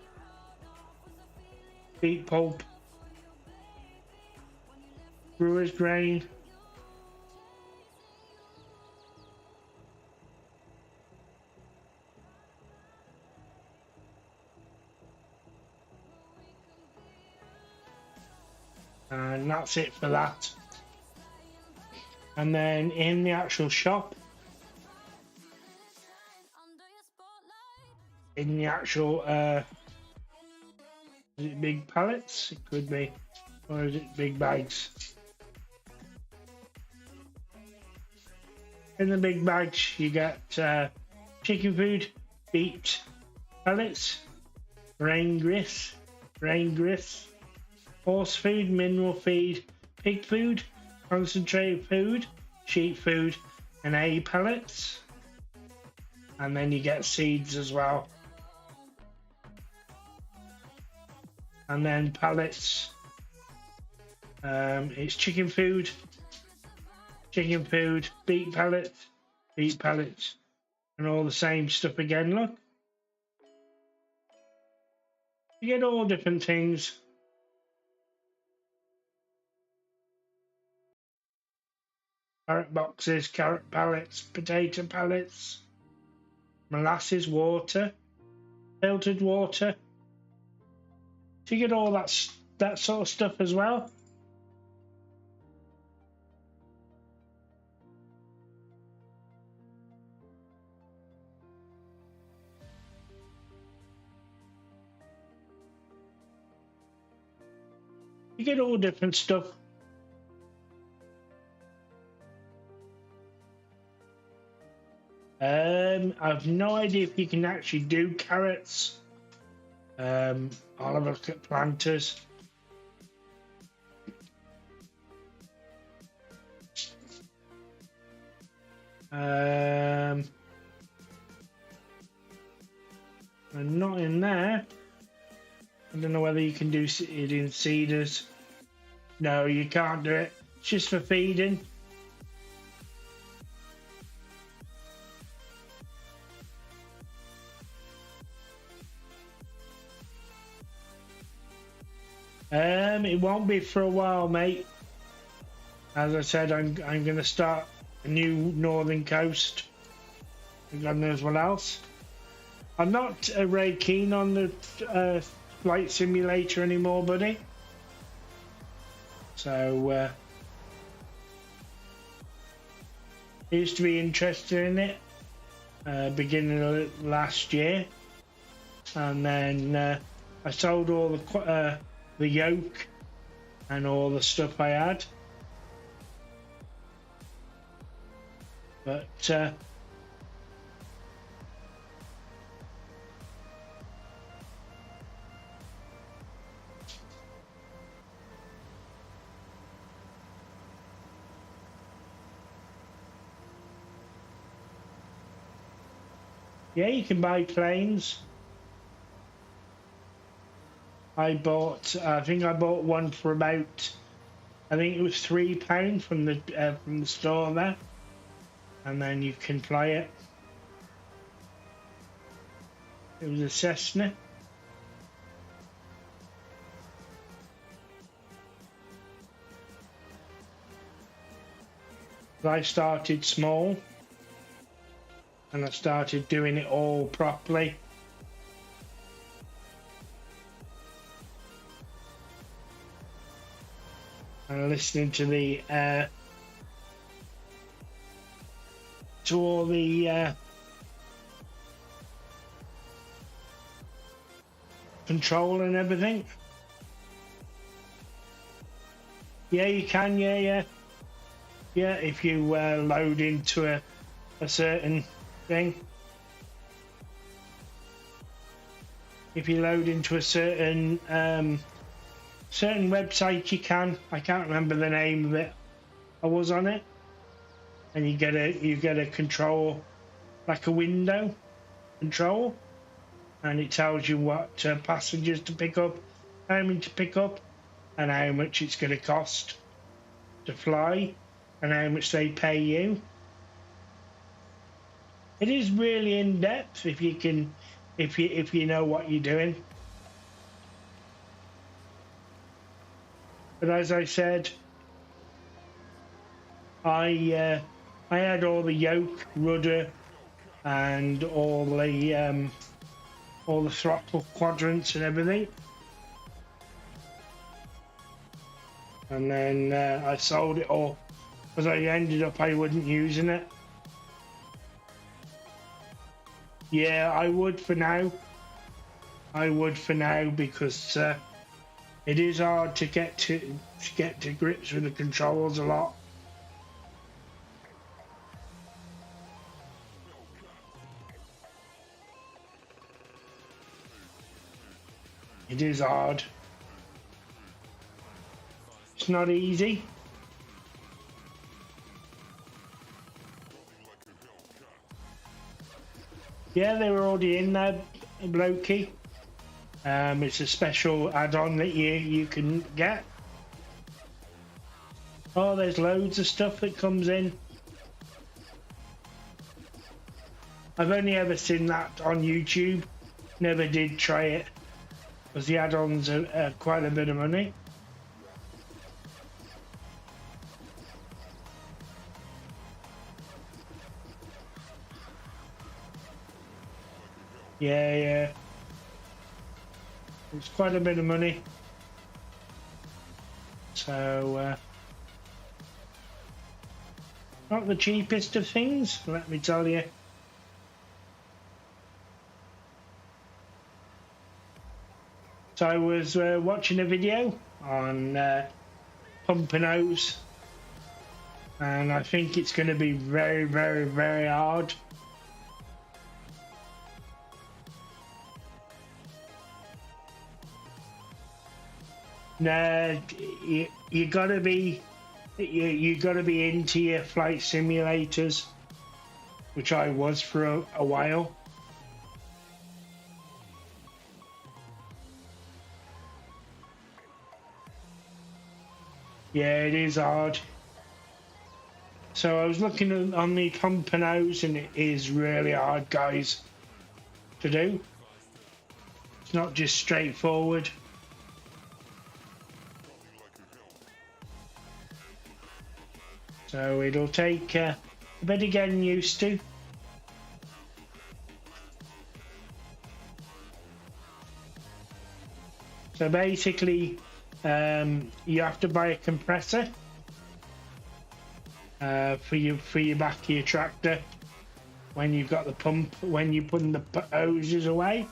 beet pulp, brewer's grain, and that's it for that. And then in the actual shop, in the actual is it big pallets? It could be, or is it big bags? In the big bags you get chicken food, beet pellets, grain grist, horse food, mineral feed, pig food, concentrated food, sheep food, and hay pellets. And then you get seeds as well. And then pellets. It's chicken food, beet pellets, and all the same stuff again. Look, you get all different things. Carrot boxes, carrot pellets, potato pellets, molasses, water, filtered water. So you get all that sort of stuff as well. You get all different stuff. I've no idea if you can actually do carrots. I'll have a look at planters. I'm not in there. I don't know whether you can do it in seeders. No, you can't do it. It's just for feeding. It won't be for a while, mate. As I said, I'm going to start a new northern coast. God knows what else. I'm not very keen on the flight simulator anymore, buddy. So I used to be interested in it beginning of last year, and then I sold all the yoke and all the stuff I had. But yeah, you can buy planes. I think I bought one for about, I think it was £3 from the store there, and then you can fly it. It was a Cessna. I started small, and I started doing it all properly. And listening to all the control and everything. Yeah, you can. Yeah. If you load into a certain thing. If you load into a certain website, you can. I can't remember the name of it. I was on it, and you get a control, like a window control, and it tells you what passengers to pick up, how many to pick up, and how much it's going to cost to fly, and how much they pay you. It is really in depth if you know what you're doing. But as I said, I had all the yoke, rudder, and all the throttle quadrants and everything. And then I sold it all because I ended up I wasn't using it. Yeah, I would for now. Because it is hard to get to grips with the controls a lot. It is hard. It's not easy. Yeah, they were already in there, Logik. It's a special add-on that you can get. Oh, there's loads of stuff that comes in. I've only ever seen that on YouTube. Never did try it, because the add-ons are quite a bit of money. Yeah. It's quite a bit of money. So, not the cheapest of things, let me tell you. So I was watching a video on pump and hose, and I think it's going to be very, very, very hard. No, you gotta be into your flight simulators, which I was for a while. Yeah, it is hard. So I was looking on the pump and hose, and it is really hard, guys, to do. It's not just straightforward. So it'll take a bit of getting used to. So basically, you have to buy a compressor for your back of your tractor when you've got the pump, when you're putting the hoses away,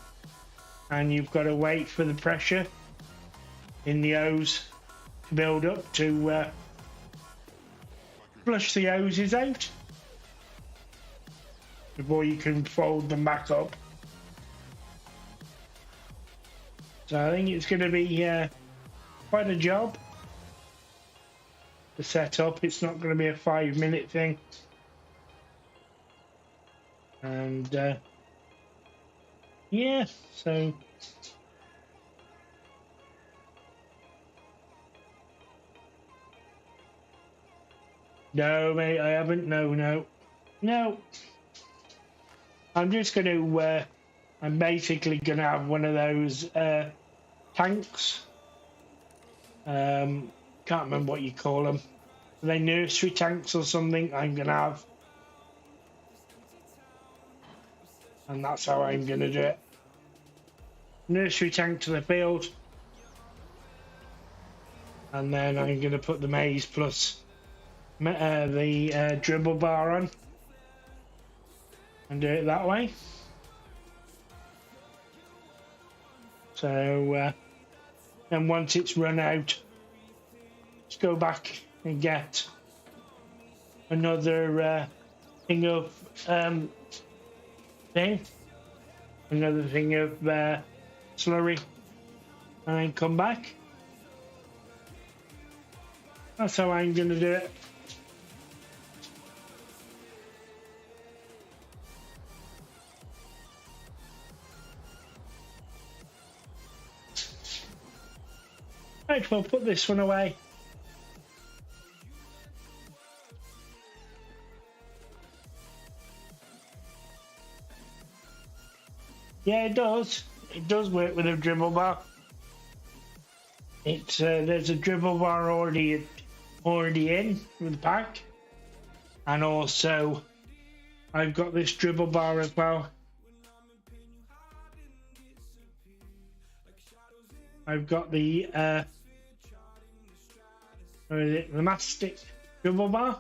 and you've got to wait for the pressure in the hose to build up to flush the hoses out before you can fold them back up. So I think it's going to be quite a job to set up. It's not going to be a 5-minute thing. And yeah, so no, mate, I haven't. No. I'm just going to. I'm basically going to have one of those tanks. Can't remember what you call them. Are they nursery tanks or something? I'm going to have. And that's how I'm going to do it. Nursery tank to the field. And then I'm going to put the maize plus the dribble bar on. And do it that way. So, and once it's run out, let's go back and get another thing of another thing of slurry, and then come back. That's how I'm going to do it. Right, we'll put this one away. Yeah, it does. It does work with a dribble bar. It's there's a dribble bar already in with the pack, and also I've got this dribble bar as well. I've got the the mastic dribble bar.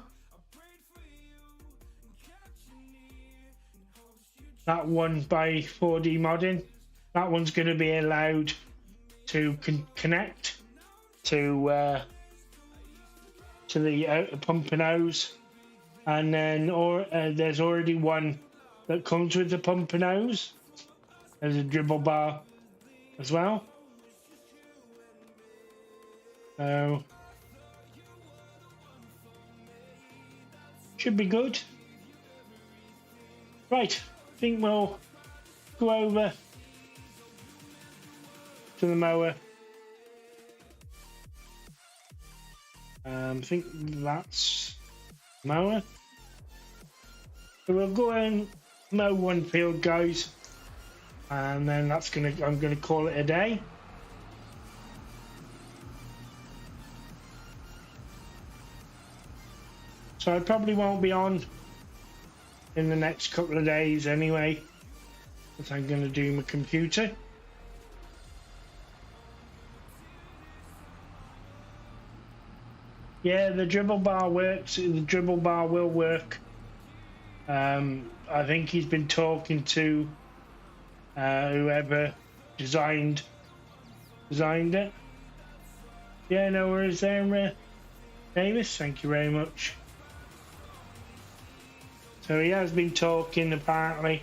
That one by 4D Modding. That one's going to be allowed to connect to the pump and hose, and then there's already one that comes with the pump and hose. There's a dribble bar as well. So should be good. Right, I think we'll go over to the mower. I think that's mower. So we'll go and mow one field, guys, and then I'm gonna call it a day. So I probably won't be on in the next couple of days anyway, because I'm going to do my computer. Yeah, the dribble bar works. The dribble bar will work. I think he's been talking to whoever designed it. Yeah, no worries there, Davis. Thank you very much. So he has been talking apparently.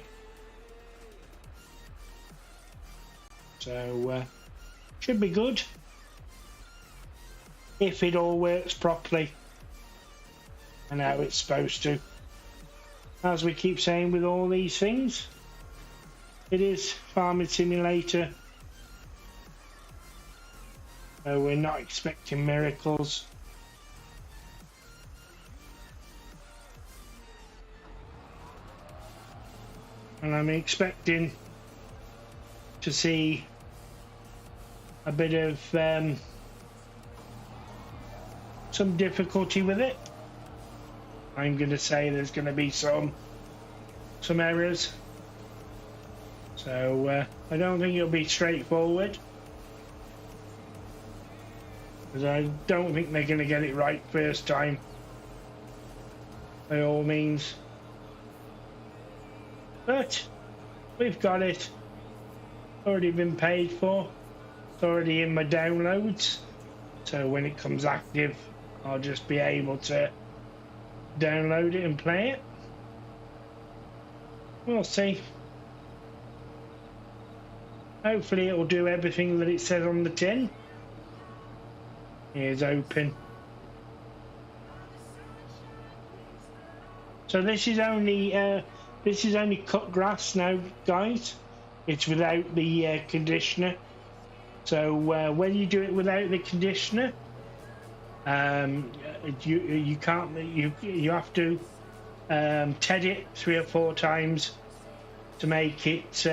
So should be good if it all works properly and how it's supposed to. As we keep saying with all these things, it is Farming Simulator. So we're not expecting miracles. And I'm expecting to see a bit of some difficulty with it. I'm going to say there's going to be some errors. So I don't think it'll be straightforward, because I don't think they're going to get it right first time, by all means. But we've got it. Already been paid for. It's already in my downloads. So when it comes active, I'll just be able to download it and play it. We'll see. Hopefully it will do everything that it says on the tin. Here's open. So this is only cut grass now, guys. It's without the conditioner. So when you do it without the conditioner, you can't. You have to TED it 3 or 4 times to make it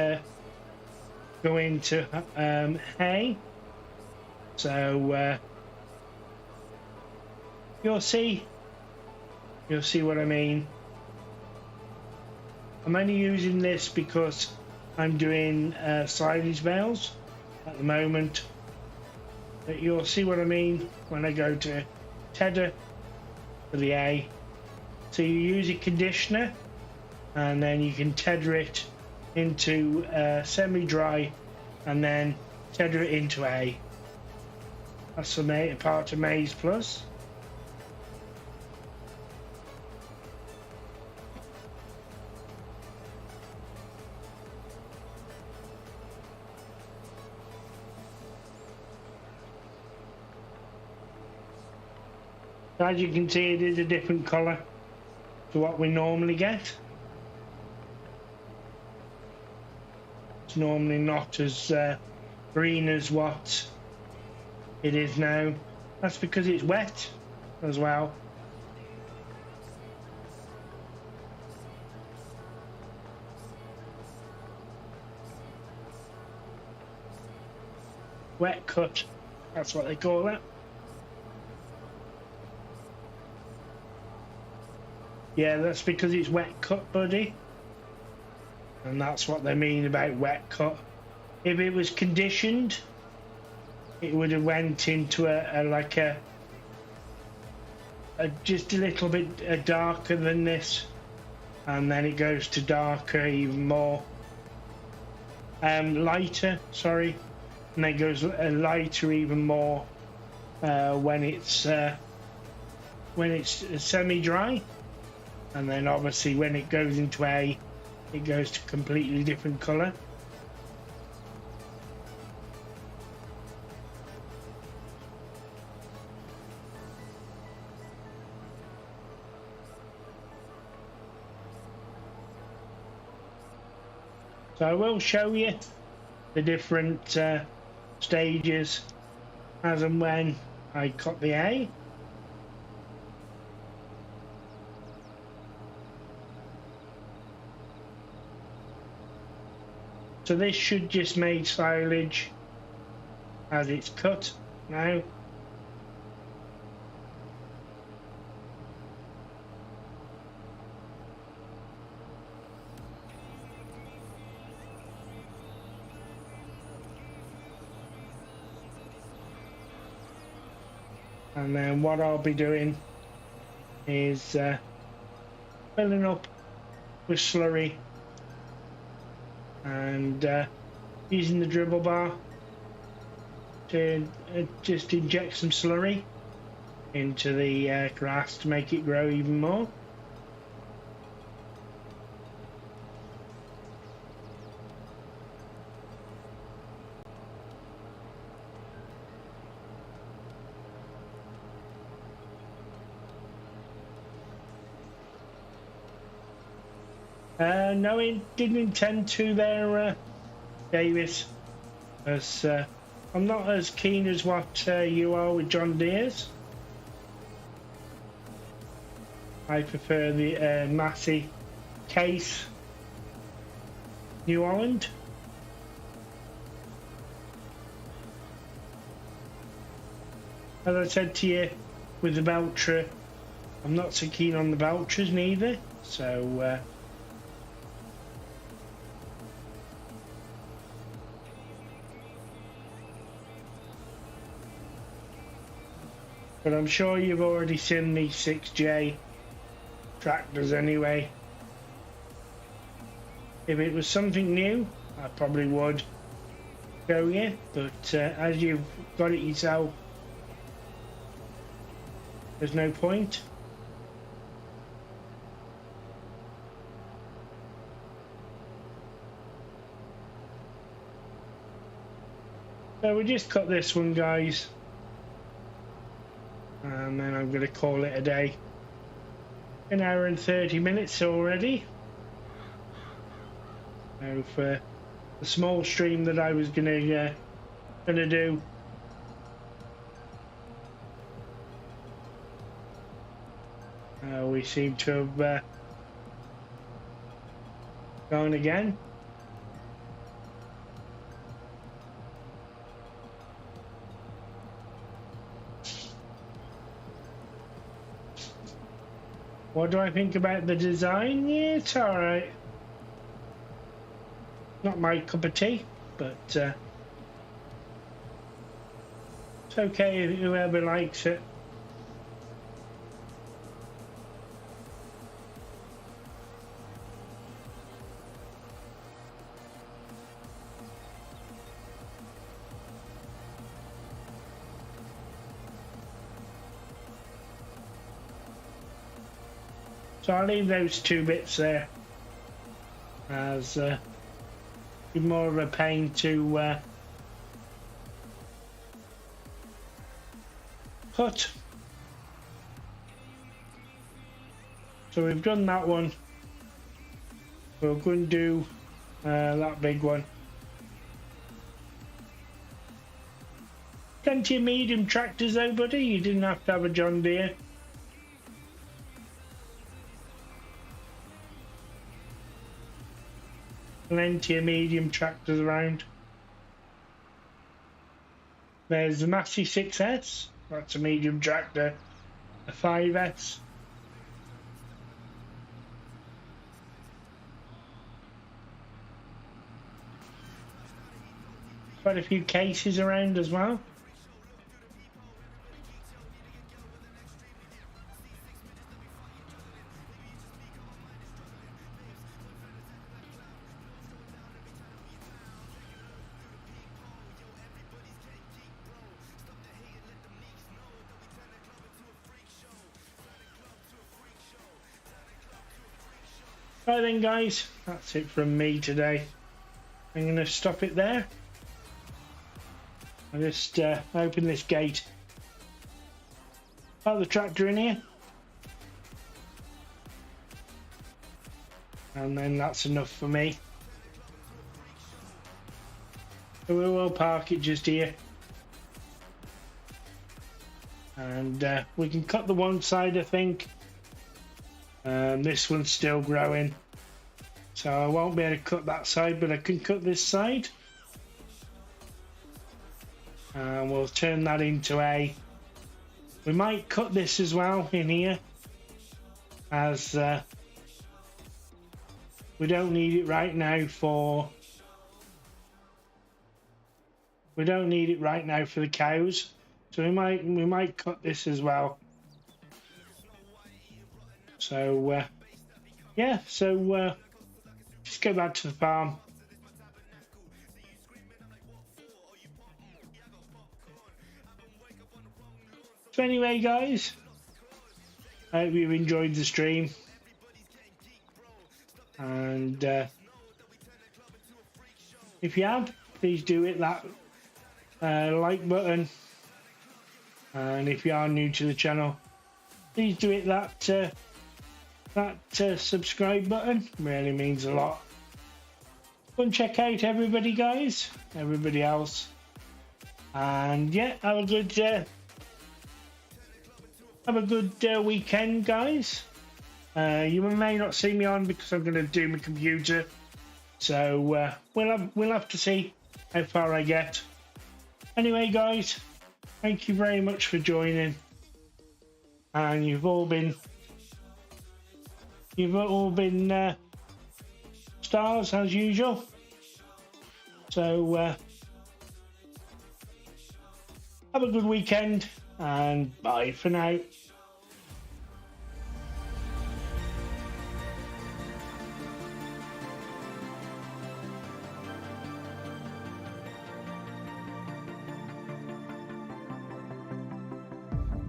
go into hay. So you'll see what I mean. I'm only using this because I'm doing silage bales at the moment. But you'll see what I mean when I go to tedder for the A. So you use a conditioner and then you can tedder it into semi-dry and then tedder it into A. That's a part of Maize Plus. As you can see, it is a different colour to what we normally get. It's normally not as green as what it is now. That's because it's wet as well. Wet cut, that's what they call it. Yeah, that's because it's wet cut, buddy. And that's what they mean about wet cut. If it was conditioned, it would have went into a just a little bit darker than this, and then it goes to darker, even more lighter. Sorry, and then goes lighter even more when it's semi-dry. And then obviously when it goes into A, it goes to a completely different colour. So I will show you the different stages as and when I cut the A. So this should just make silage as it's cut now. And then what I'll be doing is filling up with slurry and using the dribble bar to just inject some slurry into the grass to make it grow even more. No, it didn't intend to there, Davis, as I'm not as keen as what you are with John Deere's. I prefer the Massey Case New Holland. As I said to you with the Valtra, I'm not so keen on the Valtras neither, so but I'm sure you've already seen the 6J tractors anyway. If it was something new, I probably would show you, but as you've got it yourself, there's no point. So we just cut this one, guys. And then I'm going to call it a day. An hour and 30 minutes already. So for the small stream that I was going to do, we seem to have gone again. What do I think about the design? Yeah, it's alright. Not my cup of tea, but it's okay if whoever likes it. So I'll leave those two bits there, as be more of a pain to cut. So we've done that one. We're going to do that big one. Plenty of medium tractors though, buddy. You didn't have to have a John Deere. Plenty of medium tractors around. There's the Massey 6S, that's a medium tractor, a 5S. Quite a few cases around as well. Right then guys, that's it from me today. I'm going to stop it there. I'll just open this gate. Put the tractor in here. And then that's enough for me. So we will park it just here. And we can cut the one side, I think. This one's still growing, so I won't be able to cut that side, but I can cut this side, and we'll turn that into a. We might cut this as well in here, as we don't need it right now for. We don't need it right now for the cows, So we might cut this as well. So yeah, so just go back to the farm. So anyway, guys, I hope you've enjoyed the stream, and if you have, please do hit that like button, and if you are new to the channel, please do hit that subscribe button. Really means a lot. Go and check out everybody else, and yeah, have a good weekend, guys. You may not see me on because I'm going to do my computer, so we'll have to see how far I get. Anyway, guys, thank you very much for joining, and you've all been stars as usual. So have a good weekend, and bye for now.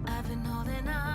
I've been holding on.